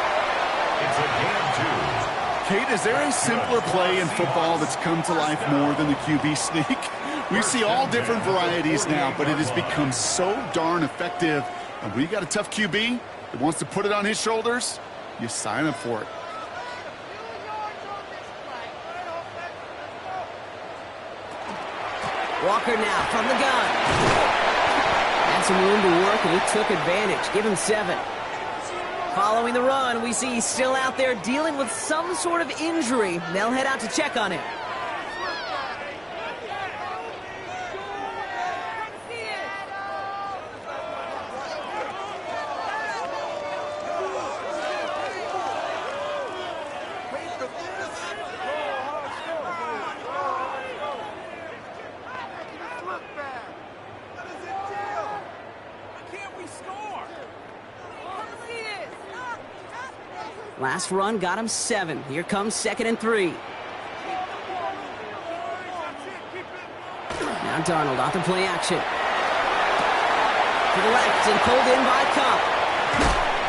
It's a gain 2. Kate, is there a simpler play in football that's come to life more than the QB sneak? We see all different varieties now, but it has become so darn effective. And when you got a tough QB that wants to put it on his shoulders, you sign up for it. Walker now from the gun. Had some room to work, and he took advantage. Give him 7. Following the run, we see he's still out there dealing with some sort of injury. They'll head out to check on him. Last run got him 7. Here comes 2nd and 3. Now Darnold off the play action. To the left and pulled in by Cup.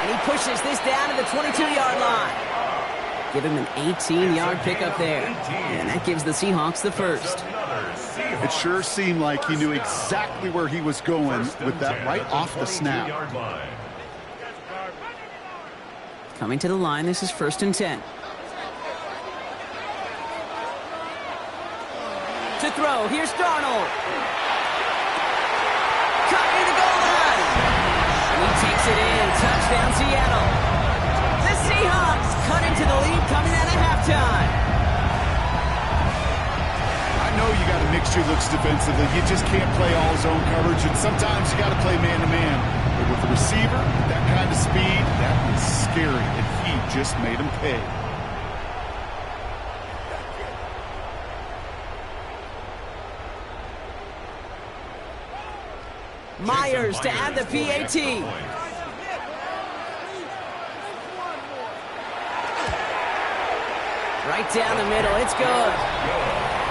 And he pushes this down to the 22-yard line. Give him an 18-yard pickup there. And that gives the Seahawks the first. It sure seemed like he knew exactly where he was going with that right off the snap. Coming to the line, this is 1st and 10. To throw, here's Darnold. Caught near the goal line. And he takes it in. Touchdown, Seattle. The Seahawks cut into the lead coming out of halftime. I know you got to mix your looks defensively. You just can't play all zone coverage, and sometimes you got to play man-to-man. But with the receiver, that kind of speed, that was scary, and he just made him pay. Myers to add the PAT. Right down the middle, it's good.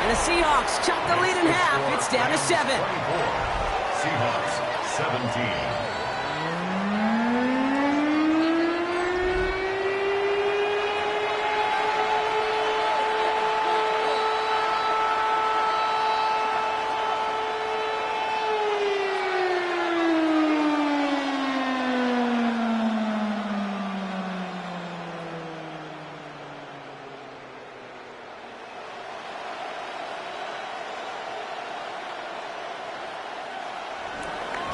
And the Seahawks chop the lead in half. It's down to 7. Seahawks 17.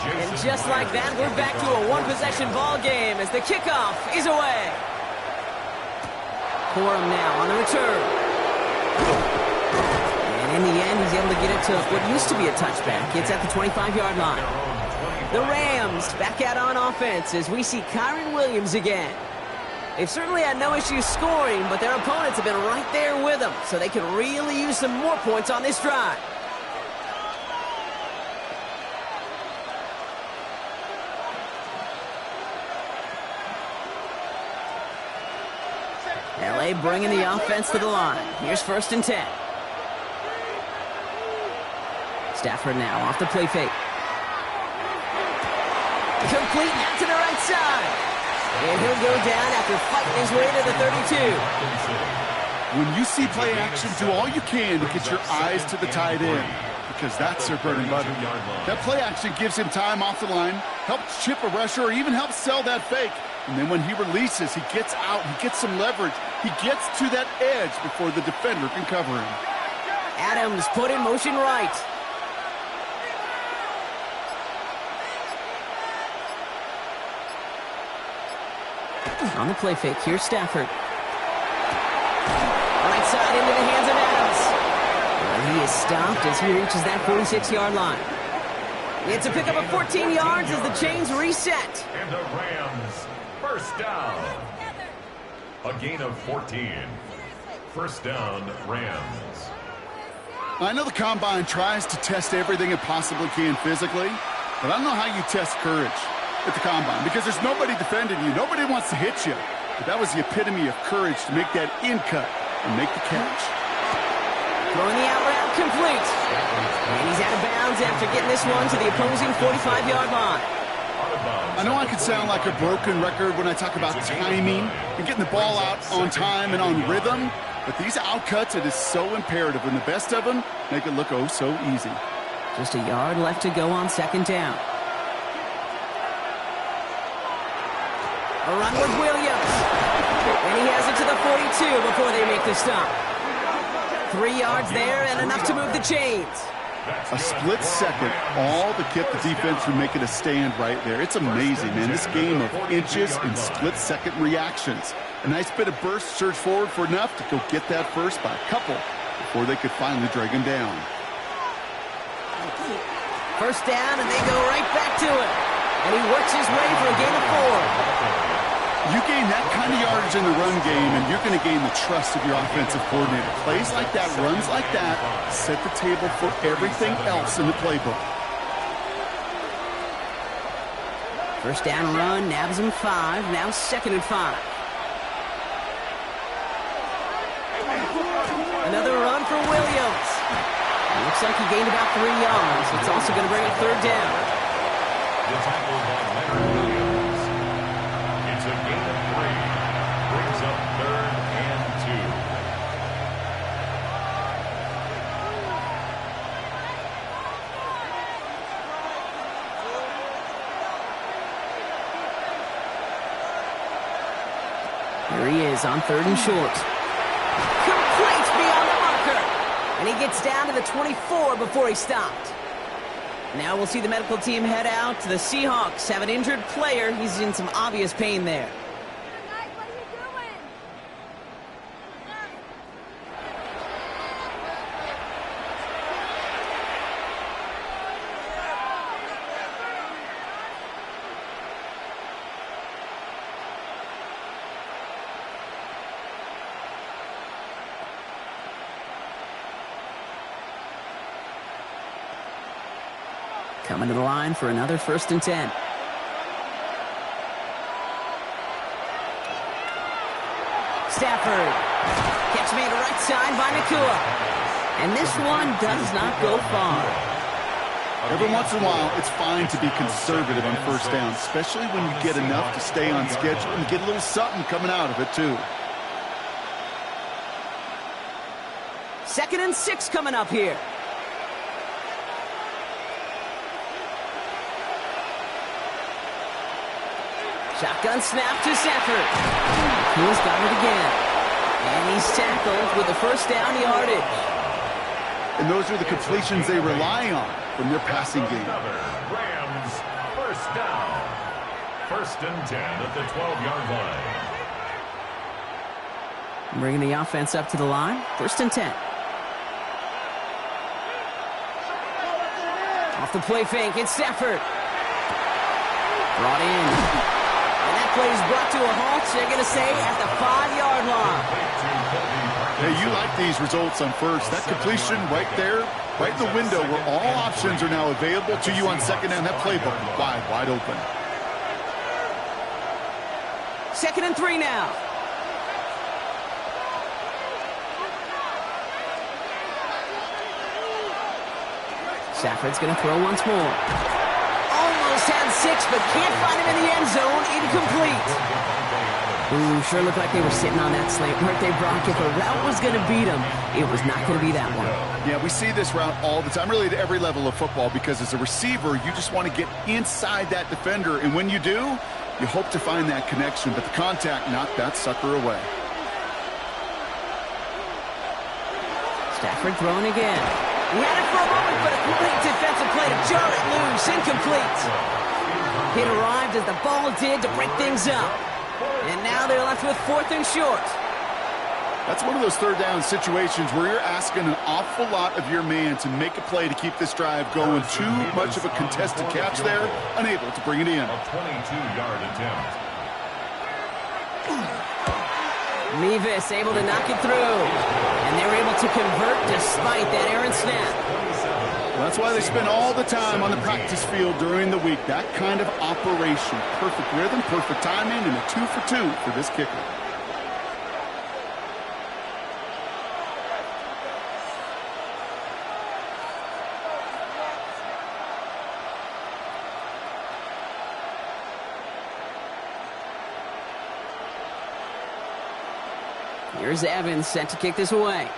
And just like that, we're back to a one-possession ball game as the kickoff is away. Corum now on the return. And in the end, he's able to get it to what used to be a touchback. It's at the 25-yard line. The Rams back out on offense as we see Kyren Williams again. They've certainly had no issues scoring, but their opponents have been right there with them, so they can really use some more points on this drive. LA bringing the offense to the line. Here's 1st and 10. Stafford now off the play fake. Complete now to the right side. And he'll go down after fighting his way to the 32. When you see play action, do all you can to get your eyes to the tight end, because that's their bread and butter. That play action gives him time off the line, helps chip a rusher, or even helps sell that fake. And then when he releases, he gets out, he gets some leverage. He gets to that edge before the defender can cover him. Adams put in motion right. On the play fake, here's Stafford. Right side into the hands of Adams. And he is stopped as he reaches that 46-yard line. It's a pickup of 14 yards as the chains reset. And the Rams, first down. A gain of 14. First down, Rams. I know the Combine tries to test everything it possibly can physically, but I don't know how you test courage at the Combine, because there's nobody defending you. Nobody wants to hit you. But that was the epitome of courage to make that in cut and make the catch. Throwing the out route complete. And he's out of bounds after getting this one to the opposing 45-yard line. I know I could sound like a broken record when I talk about timing and getting the ball out on time and on rhythm, but these out cuts, it is so imperative, and the best of them make it look oh so easy. Just a yard left to go on 2nd down. A run with Williams. And he has it to the 42 before they make the stop. 3 yards there and enough to move the chains. A split second, all to get the defense from making a stand right there. It's amazing, man. This game of inches and split-second reactions. A nice bit of burst, surge forward for enough to go get that first by a couple before they could finally drag him down. First down, and they go right back to it. And he works his way for a gain of 4. You gain that kind of yardage in the run game, and you're going to gain the trust of your offensive coordinator. Plays like that, runs like that, set the table for everything else in the playbook. First down run, nabs him 5, now 2nd and 5. Another run for Williams. Looks like he gained about 3 yards. It's also going to bring a third down. The tackle by Leonard Williams. It's a gain of 3. Brings up 3rd and 2. Here he is on 3rd and short. Complete beyond the marker. And he gets down to the 24 before he stopped. Now we'll see the medical team head out to the Seahawks. Have an injured player. He's in some obvious pain there. Coming to the line for another 1st and 10. Stafford. Catch made right side by Ncaa. And this one does not go far. Every once in a while, it's fine to be conservative on 1st down, especially when you get enough to stay on schedule and get a little something coming out of it, too. 2nd and 6 coming up here. Shotgun snap to Stafford. He's got it again. And he's tackled with the 1st down yardage. And those are the completions they rely on from their passing game. Rams, 1st down. 1st and 10 at the 12-yard line. Bringing the offense up to the line. 1st and 10. Off the play fake, it's Stafford. Brought in. And that play is brought to a halt, they're going to say, at the 5-yard line. Hey, you like these results on 1st. That completion right there, right in the window where all options are now available to you on 2nd down. That playbook wide open. 2nd and 3 now. Stafford's going to throw once more. Almost had 6, but can't find him in the end zone. Incomplete. Ooh, sure looked like they were sitting on that slant, weren't they, Brock? If a route was going to beat them, it was not going to be that one. Yeah, we see this route all the time, really at every level of football, because as a receiver, you just want to get inside that defender, and when you do, you hope to find that connection, but the contact knocked that sucker away. Stafford throwing again. He had it for a moment, but a great defensive play to jar it loose. Incomplete. It arrived as the ball did to break things up. And now they're left with 4th and short. That's one of those 3rd down situations where you're asking an awful lot of your man to make a play to keep this drive going. Too much of a contested catch there, unable to bring it in. A 22-yard attempt. Mevis able to knock it through. And they were able to convert despite that errant snap. Well, that's why they spend all the time on the practice field during the week. That kind of operation. Perfect rhythm, perfect timing, and a 2 for 2 for this kicker. Here's Evans set to kick this away.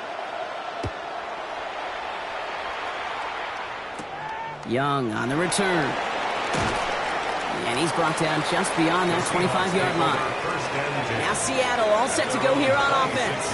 Young on the return. And he's brought down just beyond that 25-yard line. Now Seattle all set to go here on offense.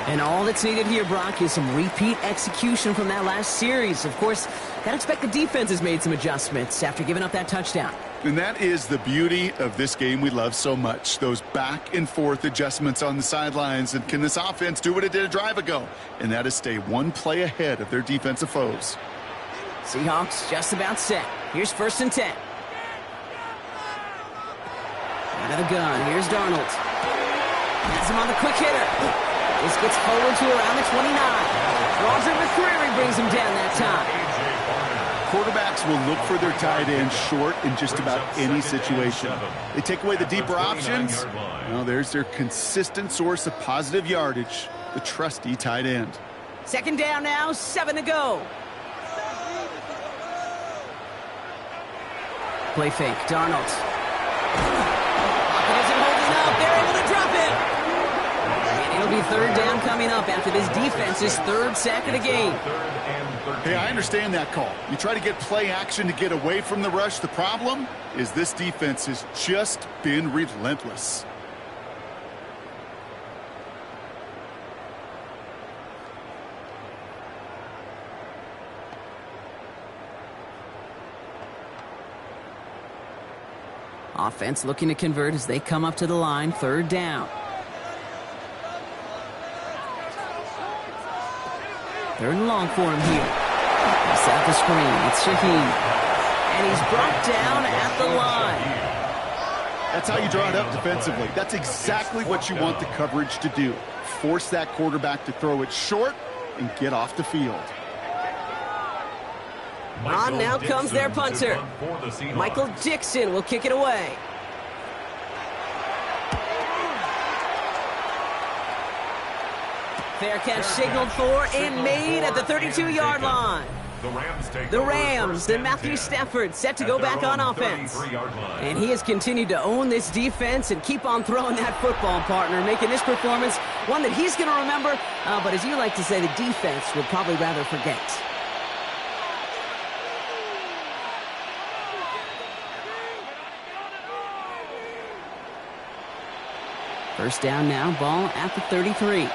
And all that's needed here, Brock, is some repeat execution from that last series. Of course, gotta expect the defense has made some adjustments after giving up that touchdown. And that is the beauty of this game we love so much. Those back and forth adjustments on the sidelines. And can this offense do what it did a drive ago? And that is stay one play ahead of their defensive foes. Seahawks just about set. Here's 1st and 10. Out of the gun. Here's Darnold. Has him on the quick hitter. This gets forward to around the 29. Roger McCreary brings him down that time. Quarterbacks will look for their tight end short in just about any situation. They take away the deeper options. Well, there's their consistent source of positive yardage. the trusty tight end. Second down now, 7 to go. Play fake, Darnold. Pocket isn't holding up. They're able to drop it. And it'll be third down coming up after this defense's third sack of the game. Hey, I understand that call. You try to get play action to get away from the rush. The problem is this defense has just been relentless. Offense looking to convert as they come up to the line, third down. Third and long for him here. He set the screen. It's Shaheed. And he's brought down at the line. That's how you draw it up defensively. That's exactly what you want the coverage to do. Force that quarterback to throw it short and get off the field. On now comes their punter. Michael Dixon will kick it away. Fair catch signaled for and made at the 32-yard line. The Rams and Matthew Stafford set to go back on offense. And he has continued to own this defense and keep on throwing that football, partner, making this performance one that he's going to remember. But as you like to say, the defense would probably rather forget. First down now, ball at the 33.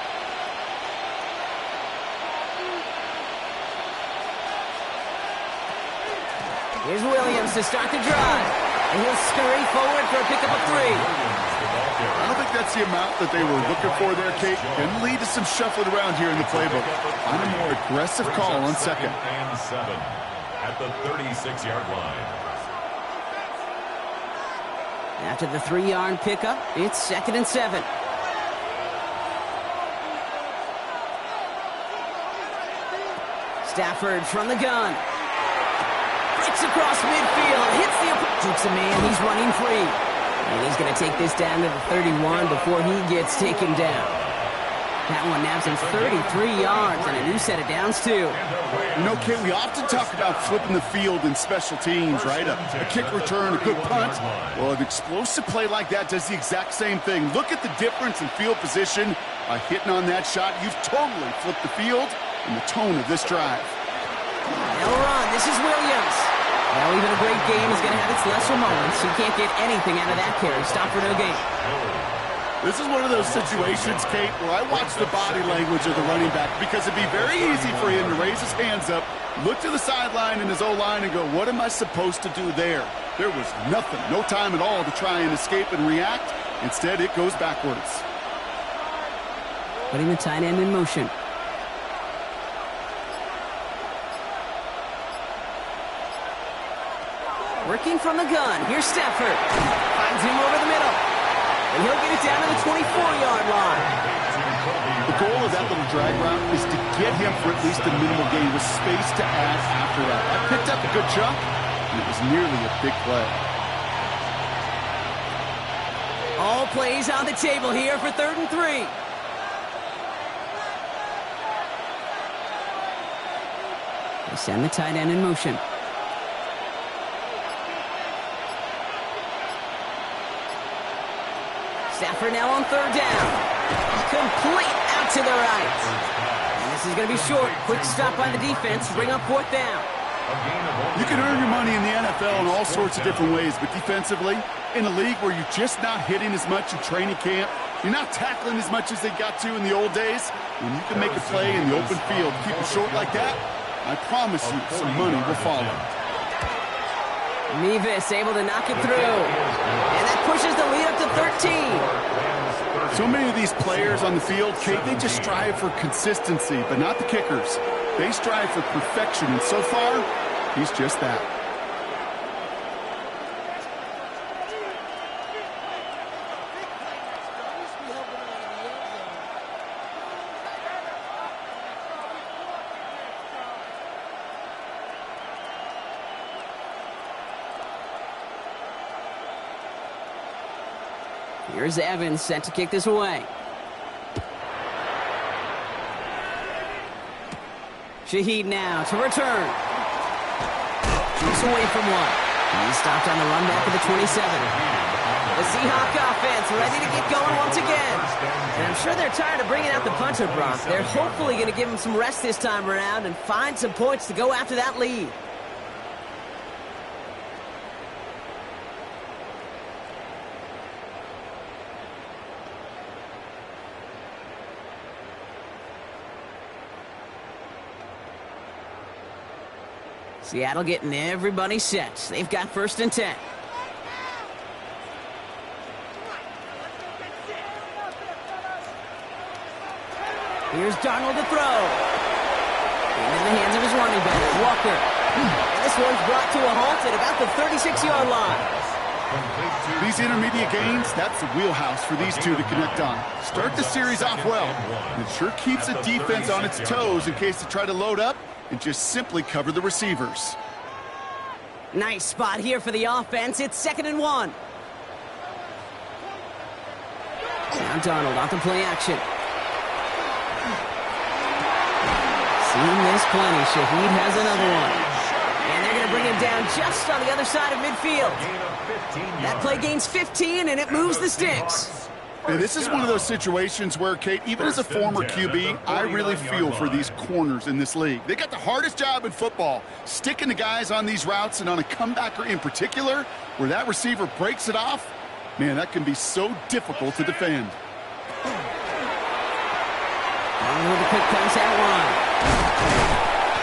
Here's Williams to start the drive. And he'll scurry forward for a pickup of 3. I don't think that's the amount that they were looking for there, Kate. Can lead to some shuffling around here in the playbook. On a more aggressive call on second. And 7 at the 36-yard line. After the 3-yard pickup, it's 2nd and 7. Stafford from the gun. Breaks across midfield, hits the jukes a man, he's running free. And he's going to take this down to the 31 before he gets taken down. That one naps him 33 yards and a new set of downs, too. You know, Kate, we often talk about flipping the field in special teams, right? A kick return, a good punt. Well, an explosive play like that does the exact same thing. Look at the difference in field position. By hitting on that shot, you've totally flipped the field and the tone of this drive. They'll run. This is Williams. Well, even a great game is going to have its lesser moments. He can't get anything out of that carry. Stop for no gain. This is one of those situations, Kate, where I watch the body language of the running back because it'd be very easy for him to raise his hands up, look to the sideline in his O-line and go, what am I supposed to do there? There was nothing, no time at all to try and escape and react. Instead, it goes backwards. Putting the tight end in motion. Working from the gun. Here's Stafford. Finds him over the middle. And he'll get it down to the 24-yard line. The goal of that little drag route is to get him for at least a minimal gain with space to add after that. I picked up a good chunk, and it was nearly a big play. All plays on the table here for 3rd and 3. They send the tight end in motion. Stafford now on 3rd down. Complete out to the right. And this is going to be short. Quick stop by the defense. Bring up 4th down. You can earn your money in the NFL in all sorts of different ways, but defensively, in a league where you're just not hitting as much in training camp, you're not tackling as much as they got to in the old days, when you can make a play in the open field, keep it short like that, I promise you some money will follow. Mevis able to knock it through. And that pushes the lead up to 13. So many of these players on the field, Kate, they just strive for consistency, but not the kickers. They strive for perfection, and so far, he's just that. Here's Evans set to kick this away. Shaheed now to return. Keeps away from one. He's stopped on the run back of the 27. The Seahawk offense ready to get going once again. And I'm sure they're tired of bringing out the punter, Brock. They're hopefully going to give him some rest this time around and find some points to go after that lead. Seattle getting everybody set. They've got 1st and 10. Here's Darnold to throw. Into the hands of his running back, Walker. And this one's brought to a halt at about the 36-yard line. These intermediate gains, that's the wheelhouse for these two to connect on. Start the series off well. It sure keeps the defense on its toes in case they try to load up and just simply cover the receivers. Nice spot here for the offense. It's 2nd and 1. Now Darnold off the play action. Seen this plenty. Shaheed has another one. And they're going to bring him down just on the other side of midfield. That play gains 15, and it moves the sticks. And this is one of those situations where, Kate, even as a former QB, I really feel for these corners in this league. They got the hardest job in football, sticking the guys on these routes and on a comebacker in particular, where that receiver breaks it off. Man, that can be so difficult to defend. On with a quick pass out wide.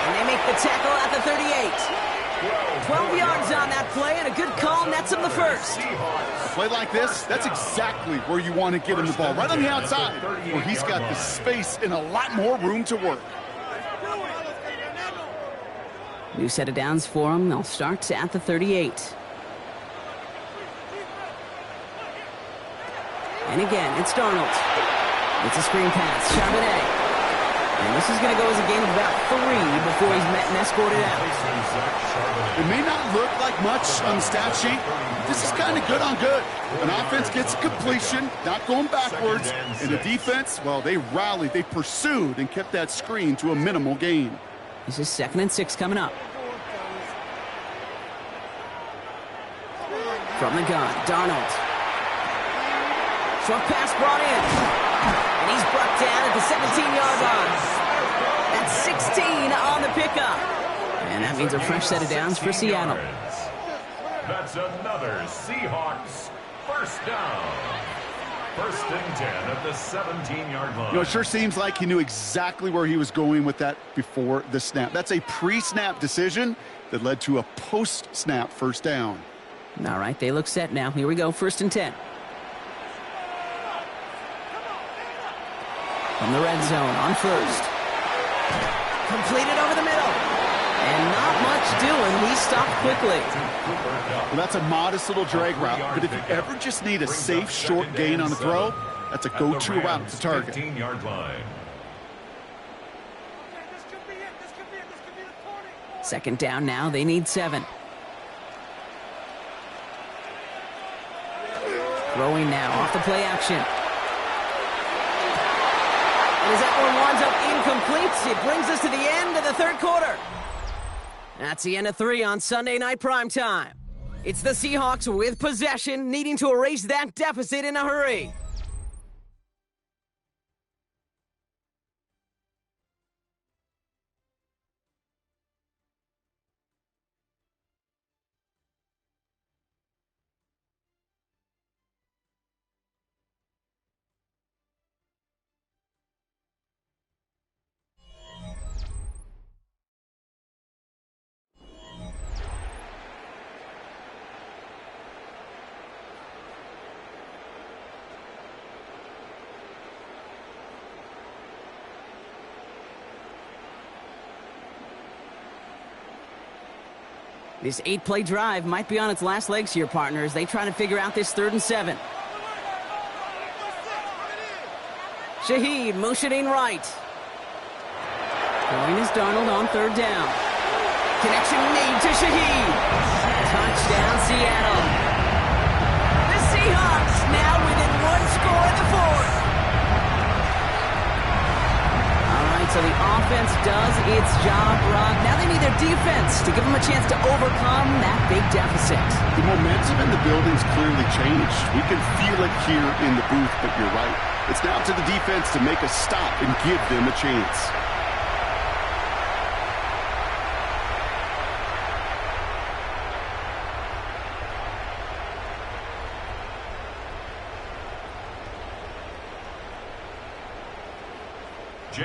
And they make the tackle at the 38. 12 yards on that play, and a good call nets him the first. A play like this, that's exactly where you want to get him the ball, right on the outside, where he's got the space and a lot more room to work. New set of downs for him. They'll start at the 38. And again, it's Darnold. It's a screen pass. Charbonnet. And this is going to go as a gain of about 3 before he's met and escorted out. It may not look like much on the stat sheet. This is kind of good on good. An offense gets a completion, not going backwards. And the defense, well, they rallied, they pursued, and kept that screen to a minimal gain. This is 2nd and 6 coming up. From the gun, Darnold. Short pass brought in. And he's brought down at the 17-yard line. That's 16 on the pickup. And that means a fresh set of downs for Seattle. That's another Seahawks 1st down. 1st and 10 at the 17-yard line. You know, it sure seems like he knew exactly where he was going with that before the snap. That's a pre-snap decision that led to a post-snap 1st down. All right, they look set now. Here we go, 1st and 10. From the red zone on 1st. Completed over the middle. And not much doing. He stopped quickly. Well, that's a modest little drag route. But if you ever just need a safe, short gain on a throw, that's a go-to route to target. 15-yard line. 2nd down now. They need 7. Throwing now off the play action. And as that one winds up incomplete, it brings us to the end of the 3rd quarter. That's the end of 3 on Sunday Night Primetime. It's the Seahawks with possession, needing to erase that deficit in a hurry. This 8-play drive might be on its last legs here, partners. They try to figure out this 3rd and 7. Shaheed motioning right. Going is Darnold on 3rd down. Connection made to Shaheed. Touchdown, Seattle. The Seahawks now within 1 score in the 4th. All right, So the offense does its job, Brock. Now they need their defense to give them a chance to overcome that big deficit. The momentum in the building's clearly changed. We can feel it here in the booth, but you're right. It's now to the defense to make a stop and give them a chance.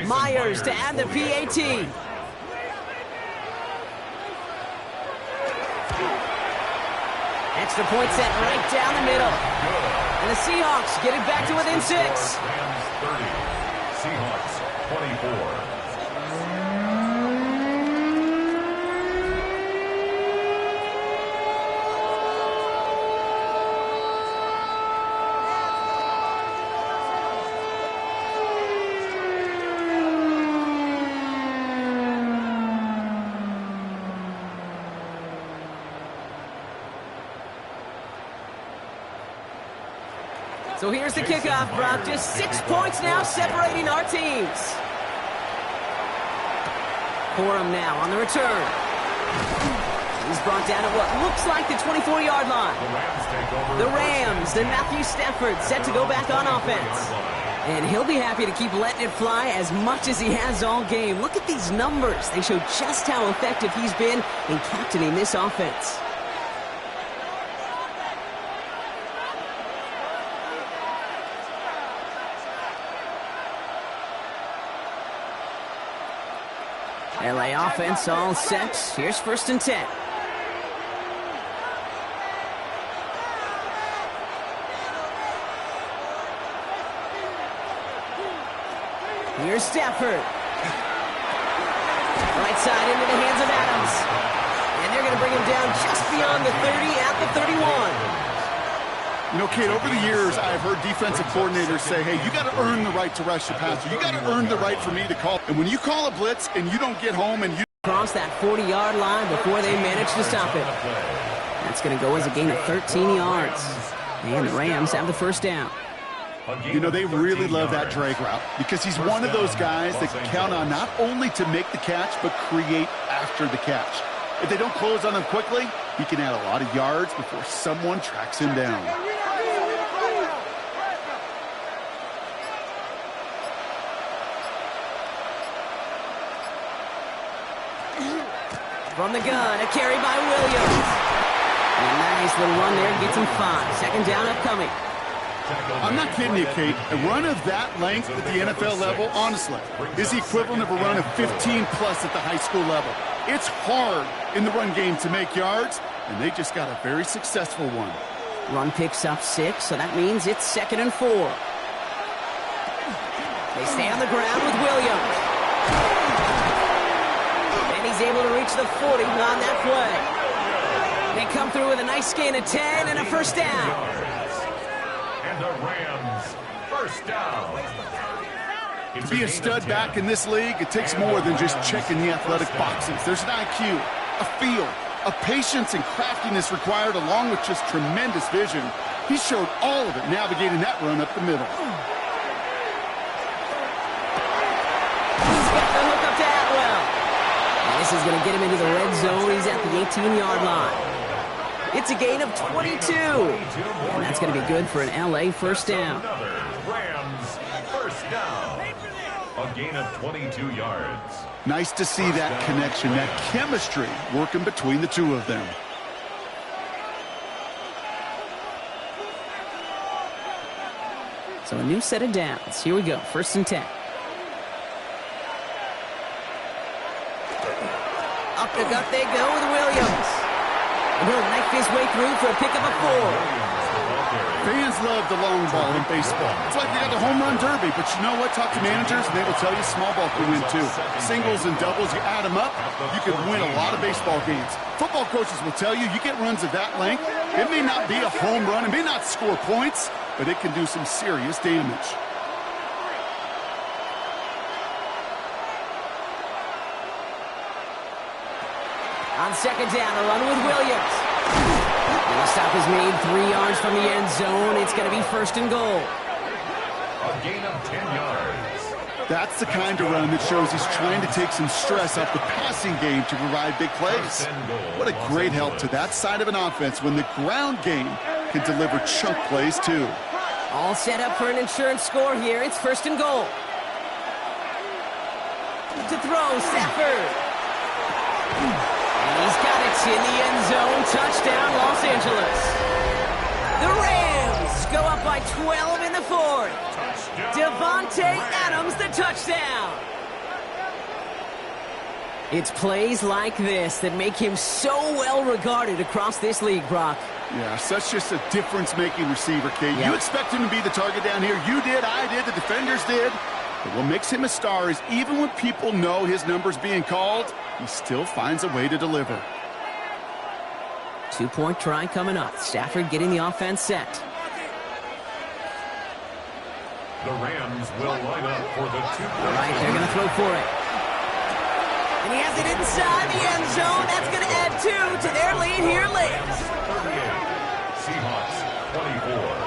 Myers to add the PAT. Extra point set right down the middle. And the Seahawks get it back to within 6. Rams 30, Seahawks 24. So here's the kickoff, Brock. Just 6 points now separating our teams. Corum now on the return. He's brought down at what looks like the 24-yard line. The Rams and Matthew Stafford set to go back on offense. And he'll be happy to keep letting it fly as much as he has all game. Look at these numbers. They show just how effective he's been in captaining this offense. LA offense all set. Here's 1st and 10. Here's Stafford. Right side into the hands of Adams. And they're going to bring him down just beyond the 30 at the 31. You know, Kate, over the years, I've heard defensive coordinators say, hey, you got to earn the right to rush the passer. You got to earn the right for me to call. And when you call a blitz and you don't get home and you cross that 40-yard line before they manage to stop it. That's going to go as a gain of 13 yards. And the Rams have the 1st down. You know, they really love that drag route because he's one of those guys that can count on not only to make the catch, but create after the catch. If they don't close on him quickly, he can add a lot of yards before someone tracks him down. From the gun, a carry by Williams. And a nice little run there, gets him 5. 2nd down upcoming. I'm not kidding you, Kate. A run of that length at the NFL level, honestly, is the equivalent of a run of 15-plus at the high school level. It's hard in the run game to make yards, and they just got a very successful one. Run picks up 6, so that means it's 2nd and 4. They stay on the ground with Williams. And he's able to reach the 40 on that play. They come through with a nice gain of 10 and a 1st down. And the Rams, 1st down. To be a stud back in this league, it takes more than just checking the athletic boxes. There's an IQ, a feel, a patience and craftiness required along with just tremendous vision. He showed all of it navigating that run up the middle. He's got the hook up to Atwell. And this is going to get him into the red zone. He's at the 18-yard line. It's a gain of 22. And that's going to be good for an LA 1st down. Rams, 1st down. A gain of 22 yards. Nice to see that connection, that chemistry working between the two of them. So a new set of downs. Here we go. 1st and 10. Up the gut they go with Williams. And he'll knife his way through for a pickup of 4. Fans love the long ball in baseball. It's like they got the home run derby, but you know what? Talk to managers, and they will tell you small ball can win too. Singles and doubles, you add them up, you can win a lot of baseball games. Football coaches will tell you, you get runs of that length, it may not be a home run, it may not score points, but it can do some serious damage. On 2nd down, a run with Williams. And the stop is made 3 yards from the end zone. It's going to be 1st and goal. A gain of 10 yards. That's the kind of run that shows he's trying to take some stress off the passing game to provide big plays. What a great help to that side of an offense when the ground game can deliver chunk plays too. All set up for an insurance score here. It's 1st and goal. To throw, Stafford. And he's got it in the end zone. Touchdown, Los Angeles. The Rams go up by 12 in the 4th. Devontae Adams, the touchdown. It's plays like this that make him so well regarded across this league, Brock. Yeah, such just a difference-making receiver, Kate. Yep. You expect him to be the target down here. You did, I did, the defenders did. But what makes him a star is even when people know his number's being called, he still finds a way to deliver. 2-point try coming up. Stafford getting the offense set. The Rams will line up for the 2-point. All right, they're going to throw for it. And he has it inside the end zone. That's going to add 2 to their lead here late. 38, Seahawks 24.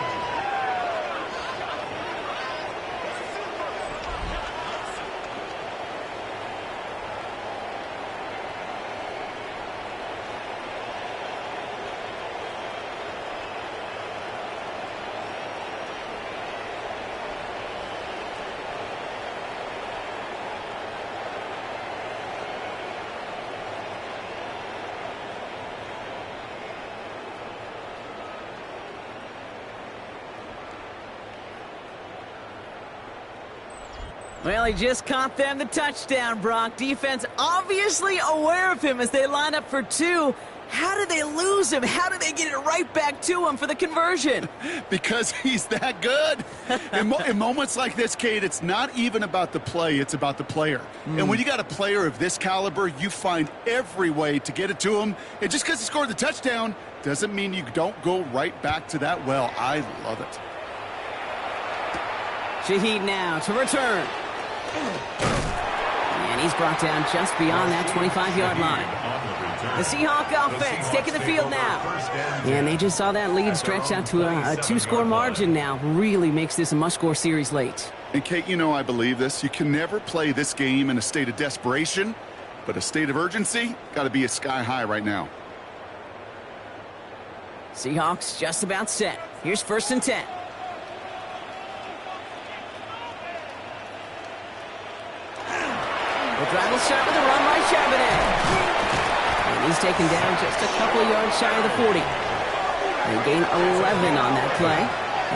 Well, he just caught them the touchdown, Brock. Defense obviously aware of him as they line up for 2. How did they lose him? How did they get it right back to him for the conversion? Because he's that good. In moments like this, Kate, it's not even about the play, it's about the player. And when you got a player of this caliber, you find every way to get it to him. And just because he scored the touchdown doesn't mean you don't go right back to that well. I love it. Shaheed now to return. And he's brought down just beyond that 25-yard line. The Seahawk offense taking the field now. And they just saw that lead stretch out to a 2-score margin now. Really makes this a must-score series late. And, Kate, you know I believe this. You can never play this game in a state of desperation, but a state of urgency got to be at sky high right now. Seahawks just about set. Here's 1st and 10. The drive will start with a run by Charbonnet. And he's taken down just a couple of yards shy of the 40. They gain 11 on that play,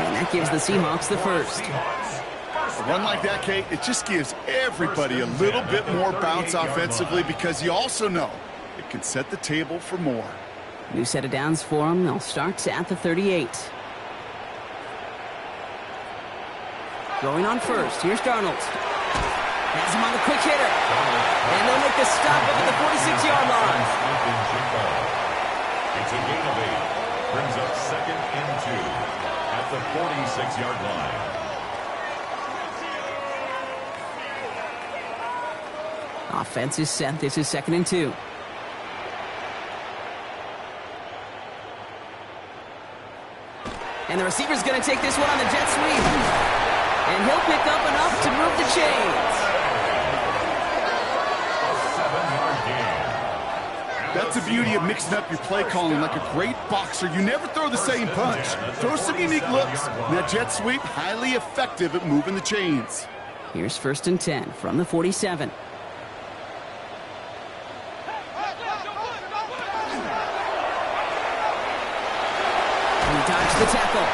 and that gives the Seahawks the first. A run like that, Kate, it just gives everybody a little bit more bounce offensively because you also know it can set the table for more. New set of downs for them. They'll start at the 38. Going on first. Here's Darnold. Has him on the quick hitter. And they'll make the stop up at the 46-yard line. It's a gain of 8. Brings up 2nd and 2 at the 46-yard line. Offense is set. This is 2nd and 2. And the receiver's going to take this one on the jet sweep. And he'll pick up enough to move the chains. That's the beauty of mixing up your play calling like a great boxer. You never throw the same punch. Throw some unique looks. And that jet sweep, highly effective at moving the chains. Here's 1st and 10 from the 47. He dodged the tackle.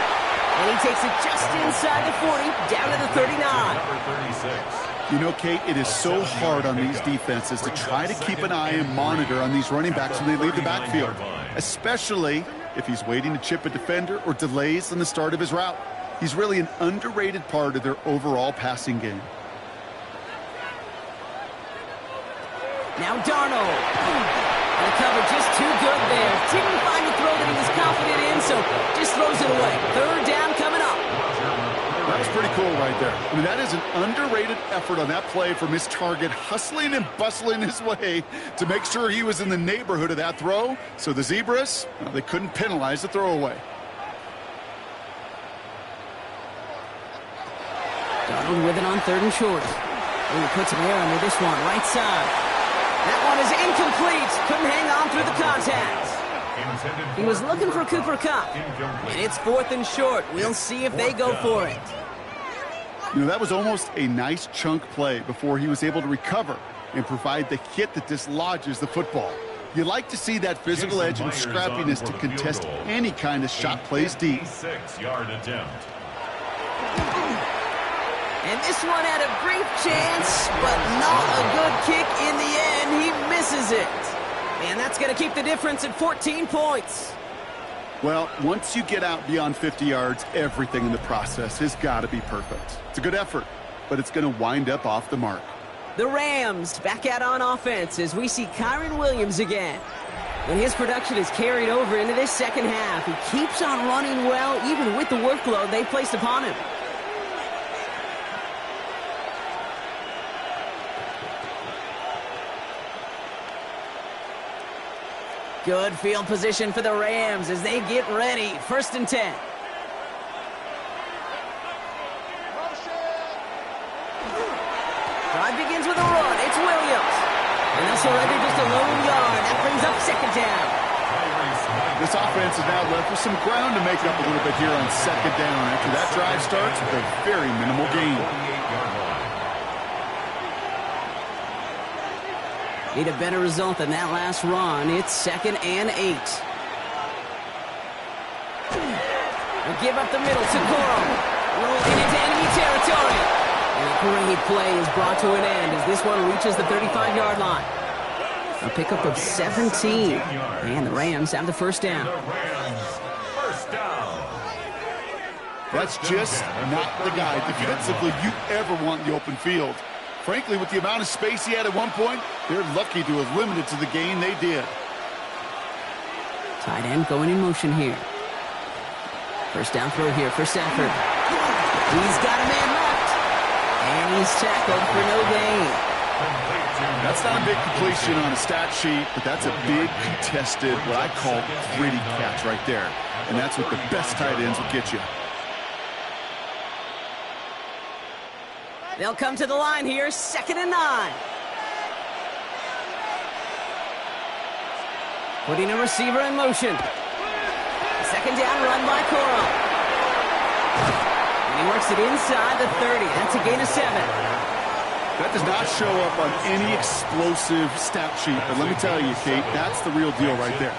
And he takes it just inside the 40, down to the 39. Number 36. You know, Kate, it is so hard on these defenses to try to keep an eye and monitor on these running backs when they leave the backfield, especially if he's waiting to chip a defender or delays on the start of his route. He's really an underrated part of their overall passing game. Now Darnold. And the cover just too good there. Didn't find the throw that he was confident in, so just throws it away. 3rd down coming up. That was pretty cool right there. I mean, that is an underrated effort on that play from his target, hustling and bustling his way to make sure he was in the neighborhood of that throw. So the Zebras, well, they couldn't penalize the throwaway. Darnold with it on 3rd and short. Ooh, puts some air under this one, right side. That one is incomplete. Couldn't hang on through the contact. He was looking for Cooper Kupp, and it's 4th and short. We'll see if they go for it. You know, that was almost a nice chunk play before he was able to recover and provide the hit that dislodges the football. You like to see that physical edge and scrappiness to contest any kind of shot plays deep. 6-yard attempt. And this one had a brief chance, but not a good kick in the end. He misses it. And that's going to keep the difference at 14 points. Well, once you get out beyond 50 yards, everything in the process has got to be perfect. It's a good effort, but it's going to wind up off the mark. The Rams back out on offense as we see Kyren Williams again. When his production is carried over into this second half, he keeps on running well, even with the workload they placed upon him. Good field position for the Rams as they get ready. 1st and 10. Drive begins with a run. It's Williams. And they'll surrender just a lone yard. That brings up 2nd down. This offense is now left with some ground to make up a little bit here on 2nd down after that drive starts with a very minimal gain. Need a better result than that last run. It's 2nd and 8. They give up the middle to Coral. Rolling into enemy territory. And a great play is brought to an end as this one reaches the 35-yard line. A pickup of 17. And the Rams have the 1st down. That's just not the guy defensively you ever want in the open field. Frankly, with the amount of space he had at one point, they're lucky to have limited to the gain they did. Tight end going in motion here. 1st down throw here for Stafford. He's got a man left. And he's tackled for no gain. That's not a big completion on a stat sheet, but that's a big contested, what I call gritty catch right there. And that's what the best tight ends will get you. They'll come to the line here, 2nd and 9. Putting a receiver in motion. 2nd down run by Coral. And he works it inside the 30. That's a gain of 7. That does not show up on any explosive stat sheet, but let me tell you, Kate, that's the real deal right there.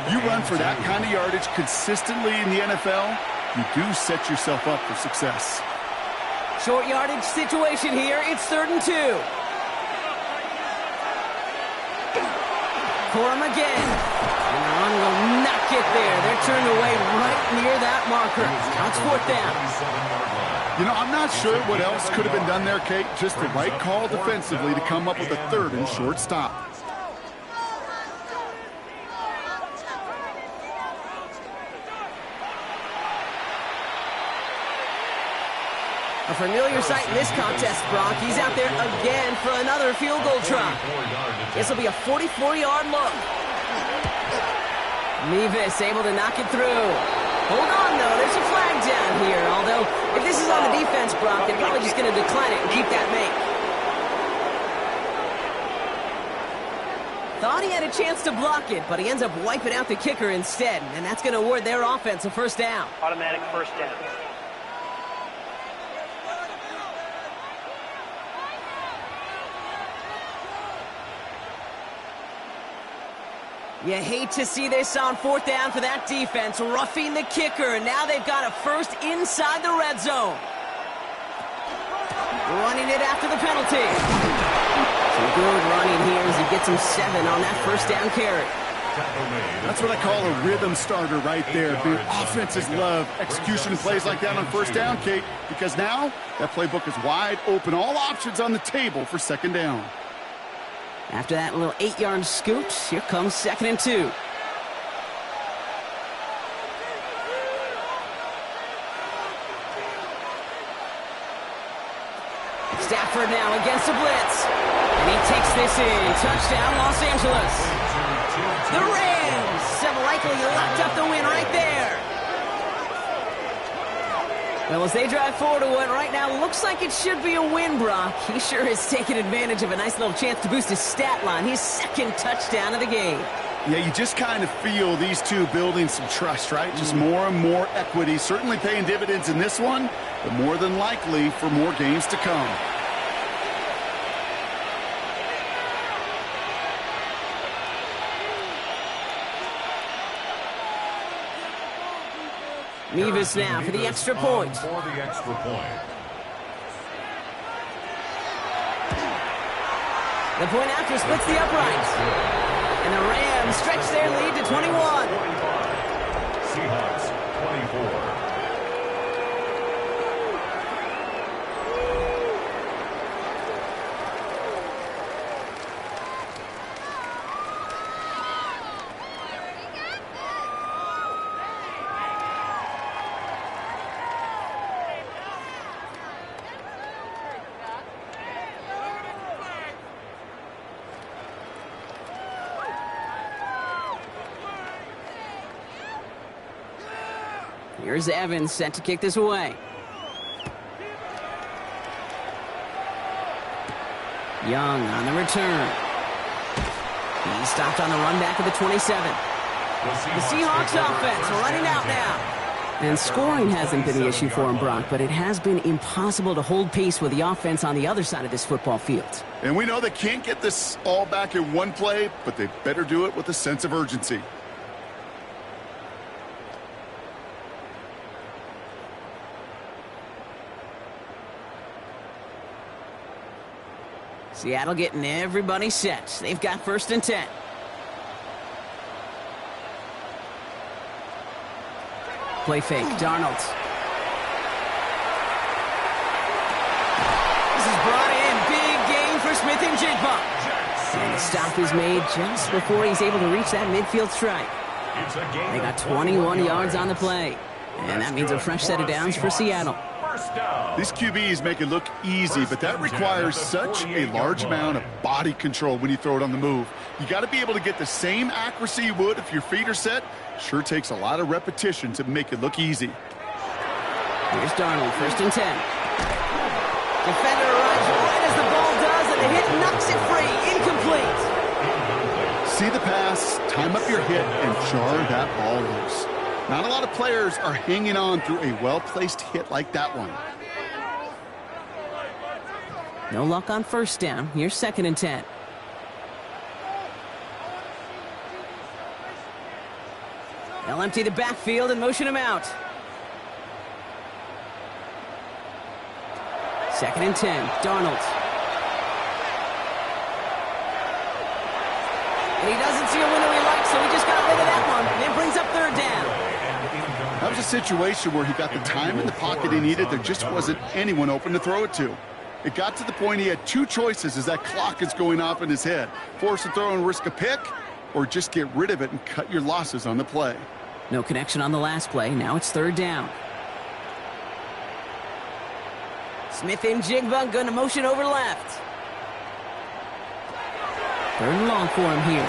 You run for that kind of yardage consistently in the NFL, you do set yourself up for success. Short yardage situation here. It's 3rd and 2. Corum again. And the run will not get there. They're turned away right near that marker. Now it's 4th down. You know, I'm not sure what else could have been done there, Kate. Just the right call defensively to come up with a 3rd and short stop. A familiar sight in this contest, Brock. He's out there again for another field goal try. This will be a 44-yard look. Nevis able to knock it through. Hold on, though. There's a flag down here. Although, if this is on the defense, Brock, they're probably just going to decline it and keep that make. Thought he had a chance to block it, but he ends up wiping out the kicker instead. And that's going to award their offense a 1st down. Automatic 1st down. You hate to see this on 4th down for that defense, roughing the kicker. Now they've got a 1st inside the red zone. Running it after the penalty. Some good running here as he gets him 7 on that 1st down carry. That's what I call a rhythm starter right there. The offenses love execution plays like that on 1st down, Kate, because now that playbook is wide open. All options on the table for 2nd down. After that little 8-yard scoot, here comes 2nd and 2. Stafford now against the blitz. And he takes this in. Touchdown, Los Angeles. The Rams have likely locked up the win right there. The Well, as they drive forward to what right now looks like it should be a win, Brock. He sure is taking advantage of a nice little chance to boost his stat line. His second touchdown of the game. Yeah, you just kind of feel these two building some trust, right? Just more and more equity. Certainly paying dividends in this one, but more than likely for more games to come. Mevis now for the extra point. For the extra point. The point after splits the uprights. And the Rams stretch their lead to 21. 25. Seahawks 24. Here's Evans set to kick this away. Young on the return. He stopped on the run back of the 27. The Seahawks offense running out now. And scoring hasn't been the issue for him, Brock, but it has been impossible to hold pace with the offense on the other side of this football field. And we know they can't get this all back in one play, but they better do it with a sense of urgency. Seattle getting everybody set. They've got 1st and 10. Play fake, Darnold. This is brought in. Big game for Smith and Jigba. And the stop is made just before he's able to reach that midfield strike. They got 21 yards on the play. And that means a fresh set of downs for Seattle. These QBs make it look easy, but that requires such a large amount of body control when you throw it on the move. You got to be able to get the same accuracy you would if your feet are set. Sure takes a lot of repetition to make it look easy. Here's Darnold, 1st and 10. Defender arrives right as the ball does, and the hit knocks it free. Incomplete. See the pass, time up your hit, and jar that ball loose. Not a lot of players are hanging on through a well-placed hit like that one. No luck on 1st down. Here's 2nd and 10. They'll empty the backfield and motion him out. 2nd and 10. Darnold. And he doesn't see a window he likes, so he just got rid of that one. And it brings up 3rd down. That was a situation where he got the time in the pocket he needed. There just wasn't anyone open to throw it to. It got to the point he had 2 choices as that clock is going off in his head. Force to throw and risk a pick, or just get rid of it and cut your losses on the play. No connection on the last play. Now it's 3rd down. Smith and Jigba going to motion over left. 3rd and long for him here.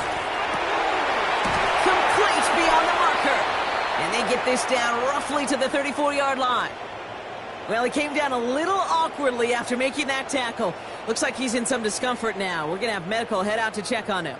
Complete beyond the marker. And they get this down roughly to the 34-yard line. Well, he came down a little awkwardly after making that tackle. Looks like he's in some discomfort now. We're going to have medical head out to check on him.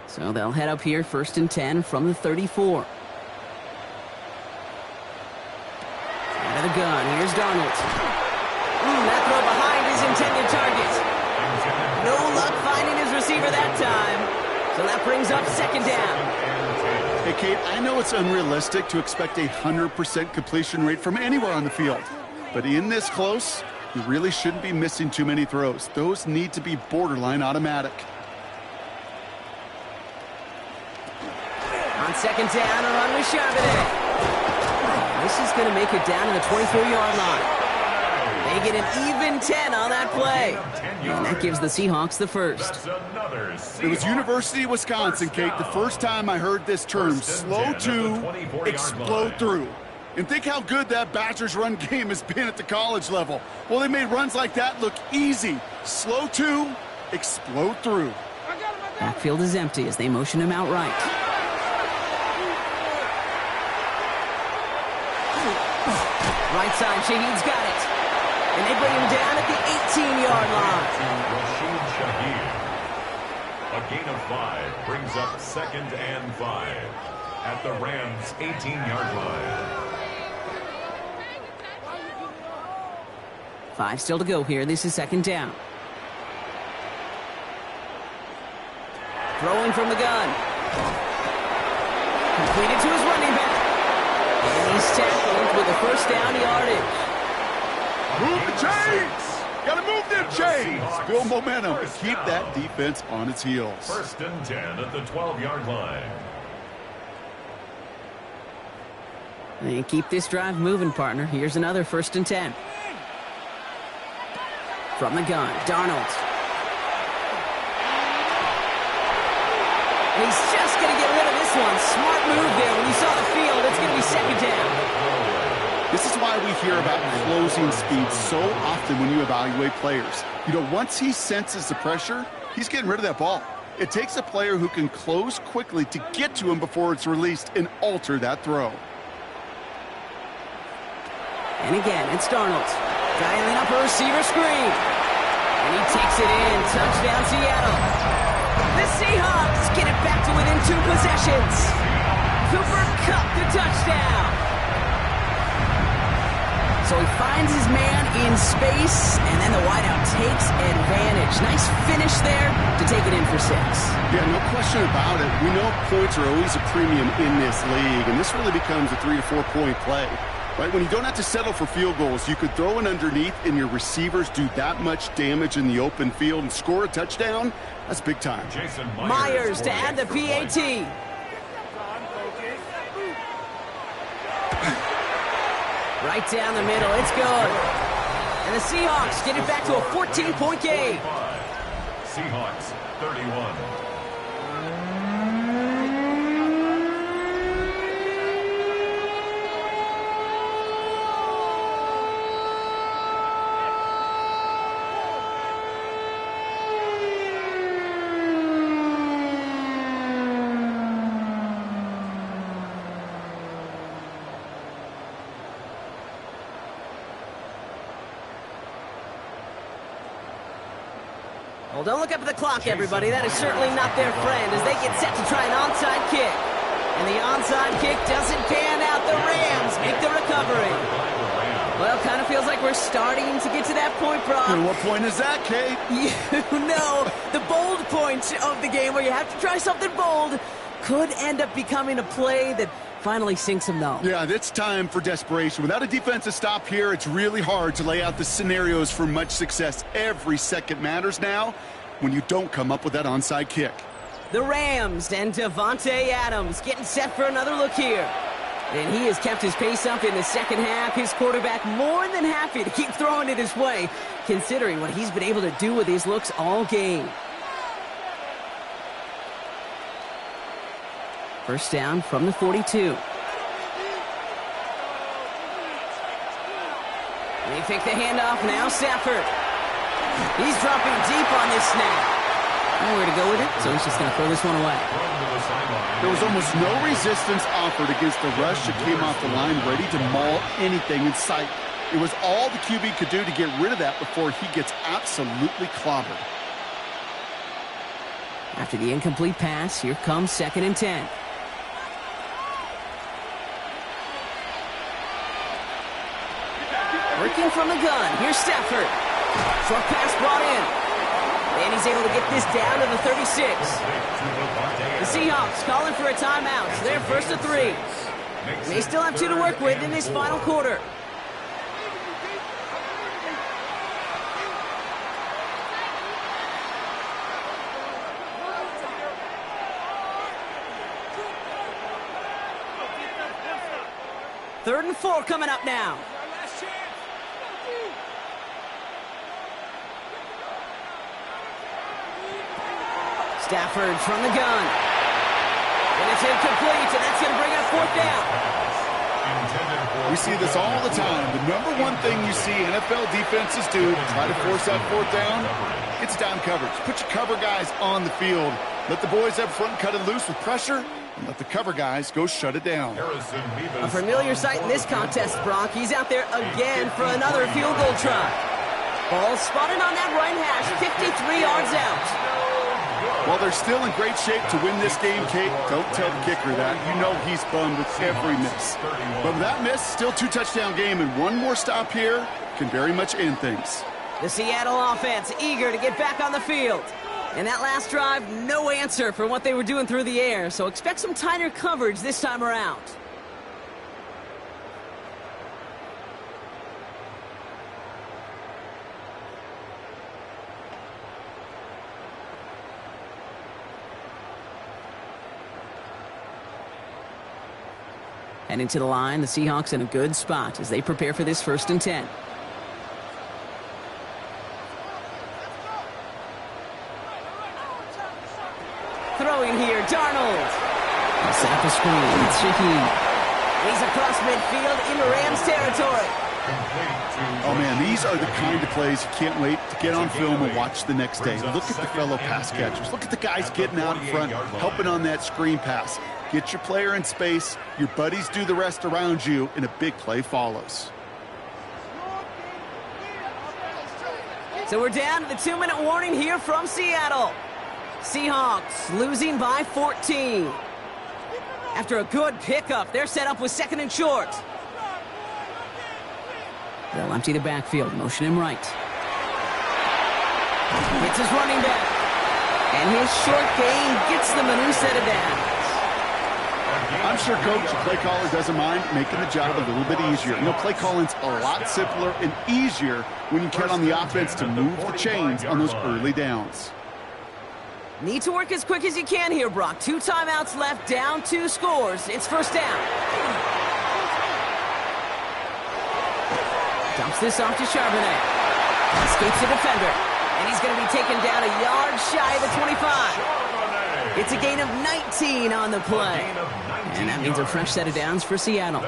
So they'll head up here, 1st and 10 from the 34. Out of the gun, here's Darnold. That throw behind his intended target. No luck finding his receiver that time. So that brings up 2nd down. Hey, Kate, I know it's unrealistic to expect a 100% completion rate from anywhere on the field. But in this close, you really shouldn't be missing too many throws. Those need to be borderline automatic. On 2nd down, a run with Charbonnet. This is going to make it down to the 24-yard line. They get an even 10 on that play. And that gives the Seahawks the first. It was University of Wisconsin, Kate, the first time I heard this term, slow to explode through. And think how good that Badgers run game has been at the college level. Well, they made runs like that look easy. Slow to explode through. Backfield is empty as they motion him out right. Right side, Shaheed's got it. And they bring him down at the 18-yard line. A gain of 5 brings up 2nd and 5 at the Rams' 18-yard line. 5 still to go here. This is 2nd down. Throwing from the gun. Completed to his running back. And he's tackled with a 1st down yardage. Move the chains! Gotta move them chains! Build momentum. Keep that defense on its heels. 1st and 10 at the 12-yard line. And keep this drive moving, partner. Here's another 1st and 10. From the gun, Darnold. And he's just going to get rid of this one. Smart move there. When you saw the field, it's going to be 2nd down. This is why we hear about closing speed so often when you evaluate players. You know, once he senses the pressure, he's getting rid of that ball. It takes a player who can close quickly to get to him before it's released and alter that throw. And again, it's Darnold. Dialing up a receiver screen. And he takes it in. Touchdown, Seattle. The Seahawks get it back to within 2 possessions. Cooper Kupp the touchdown. So he finds his man in space, and then the wideout takes advantage. Nice finish there to take it in for 6. Yeah, no question about it. We know points are always a premium in this league, and this really becomes a 3 to 4 point play. Right, when you don't have to settle for field goals, you could throw it underneath and your receivers do that much damage in the open field and score a touchdown. That's big time. Myers to add the PAT. Right down the middle, it's good. And the Seahawks get it back to a 14-point game. Seahawks 31. Well, don't look up at the clock, everybody. That is certainly not their friend as they get set to try an onside kick. And the onside kick doesn't pan out. The Rams make the recovery. Well, kind of feels like we're starting to get to that point, Brock. And what point is that, Kate? You know, the bold point of the game where you have to try something bold could end up becoming a play that finally sinks them, though. Yeah, it's time for desperation. Without a defensive stop here, it's really hard to lay out the scenarios for much success. Every second matters now when you don't come up with that onside kick. The Rams and Davante Adams getting set for another look here. And he has kept his pace up in the second half. His quarterback more than happy to keep throwing it his way, considering what he's been able to do with his looks all game. First down from the 42. They pick the handoff now, Stafford. He's dropping deep on this snap. Nowhere to go with it, so he's just going to throw this one away. There was almost no resistance offered against the rush that came off the line, ready to maul anything in sight. It was all the QB could do to get rid of that before he gets absolutely clobbered. After the incomplete pass, here comes 2nd and 10. Working from the gun. Here's Stafford. Short pass brought in. And he's able to get this down to the 36. The Seahawks calling for a timeout. So they're 1st and 3. They still have 2 to work with in this final quarter. Third and 4 coming up now. Stafford from the gun. And it's incomplete, and that's going to bring up fourth down. We see this all the time. The number one thing you see NFL defenses do to try to force that fourth down, it's down coverage. Put your cover guys on the field. Let the boys up front cut it loose with pressure, and let the cover guys go shut it down. A familiar sight in this contest, Brock. He's out there again for another field goal try. Ball spotted on that right hash, 53 yards out. While they're still in great shape to win this game, Kate, don't tell the kicker that. You know he's bummed with every miss. But with that miss, still 2-touchdown game, and one more stop here can very much end things. The Seattle offense eager to get back on the field. And that last drive, no answer for what they were doing through the air, so expect some tighter coverage this time around. Heading to the line, the Seahawks in a good spot as they prepare for this 1st and 10. Throwing here, Darnold. He'll set up a screen. It's Shaheed. He's across midfield into Rams territory. Oh, man, these are the kind of plays you can't wait to get on film and watch the next day. Look at the fellow pass catchers. Look at the guys getting out in front, helping on that screen pass. Get your player in space, your buddies do the rest around you, and a big play follows. So we're down to the 2-minute warning here from Seattle. Seahawks losing by 14. After a good pickup, they're set up with 2nd and short. They'll empty the backfield, motion him right. It's his running back. And his short gain gets them a new set of downs. I'm sure Coach, the play caller, doesn't mind making the job a little bit easier. You know, play calling's a lot simpler and easier when you count on the offense to move the chains on those early downs. Need to work as quick as you can here, Brock. 2 timeouts left, down 2 scores. It's 1st down. Dumps this off to Charbonnet. Escapes the defender. And he's going to be taken down a yard shy of the 25. It's a gain of 19 on the play. And that means a fresh set of downs for Seattle.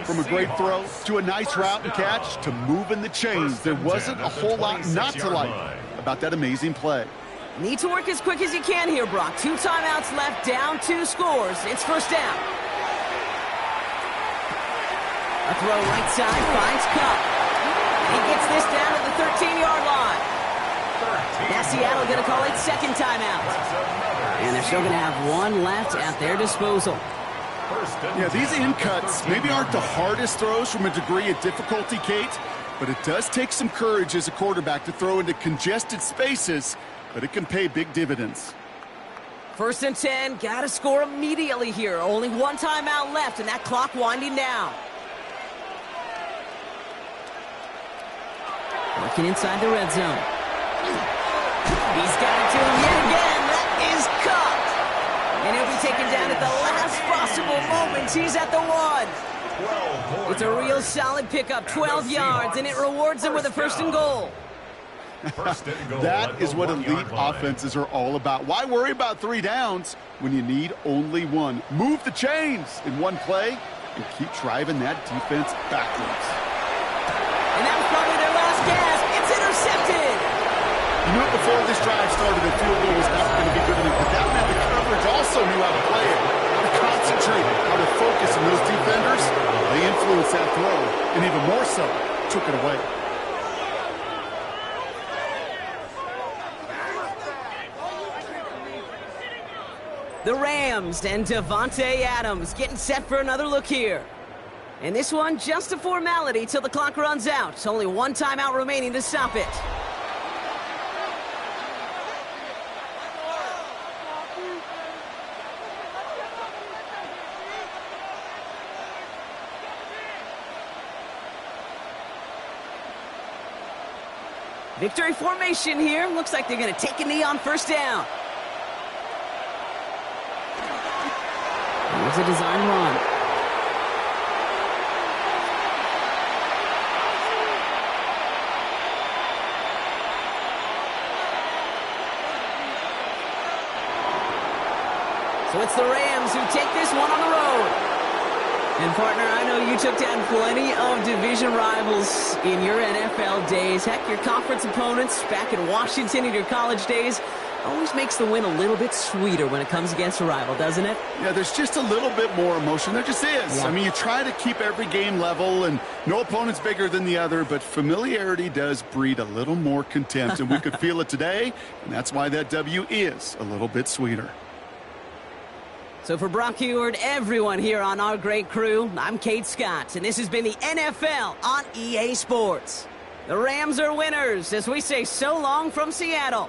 From a great throw to a nice route and catch to moving the chains, there wasn't a whole lot not to like about that amazing play. Need to work as quick as you can here, Brock. 2 timeouts left, down 2 scores. It's 1st down. A throw right side, finds Cup. He gets this down at the 13-yard line. Now Seattle going to call it 2nd timeout. And they're still going to have 1 left at their disposal. Yeah, these in cuts maybe aren't the hardest throws from a degree of difficulty, Kate, but it does take some courage as a quarterback to throw into congested spaces, but it can pay big dividends. 1st and 10, got to score immediately here. Only 1 timeout left, and that clock winding down. Working inside the red zone. He's got it to him yet again. That is caught. And he'll be taken down at the last possible moment. He's at the 1. It's a real solid pickup, 12 yards, and it rewards him with a 1st and goal. That is what elite offenses are all about. Why worry about 3 downs when you need only 1? Move the chains in 1 play and keep driving that defense backwards. And that was probably their last gasp. It's intercepted. You knew it before this drive started that field goal was never going to be good enough, but that meant the coverage also knew how to play it, how to concentrate, how to focus, and those defenders, they influenced that throw, and even more so, took it away. The Rams and Davante Adams getting set for another look here. And this one, just a formality till the clock runs out. It's only 1 timeout remaining to stop it. Victory formation here. Looks like they're going to take a knee on 1st down. Here's a design run. it's the Rams who take this one on the road. And, partner, I know you took down plenty of division rivals in your NFL days. Heck, your conference opponents back in Washington in your college days always makes the win a little bit sweeter when it comes against a rival, doesn't it? Yeah, there's just a little bit more emotion. There just is. Yeah. I mean, you try to keep every game level, and no opponent's bigger than the other, but familiarity does breed a little more contempt, and we could feel it today, and that's why that W is a little bit sweeter. So for Brock Heward, everyone here on our great crew, I'm Kate Scott, and this has been the NFL on EA Sports. The Rams are winners as we say so long from Seattle.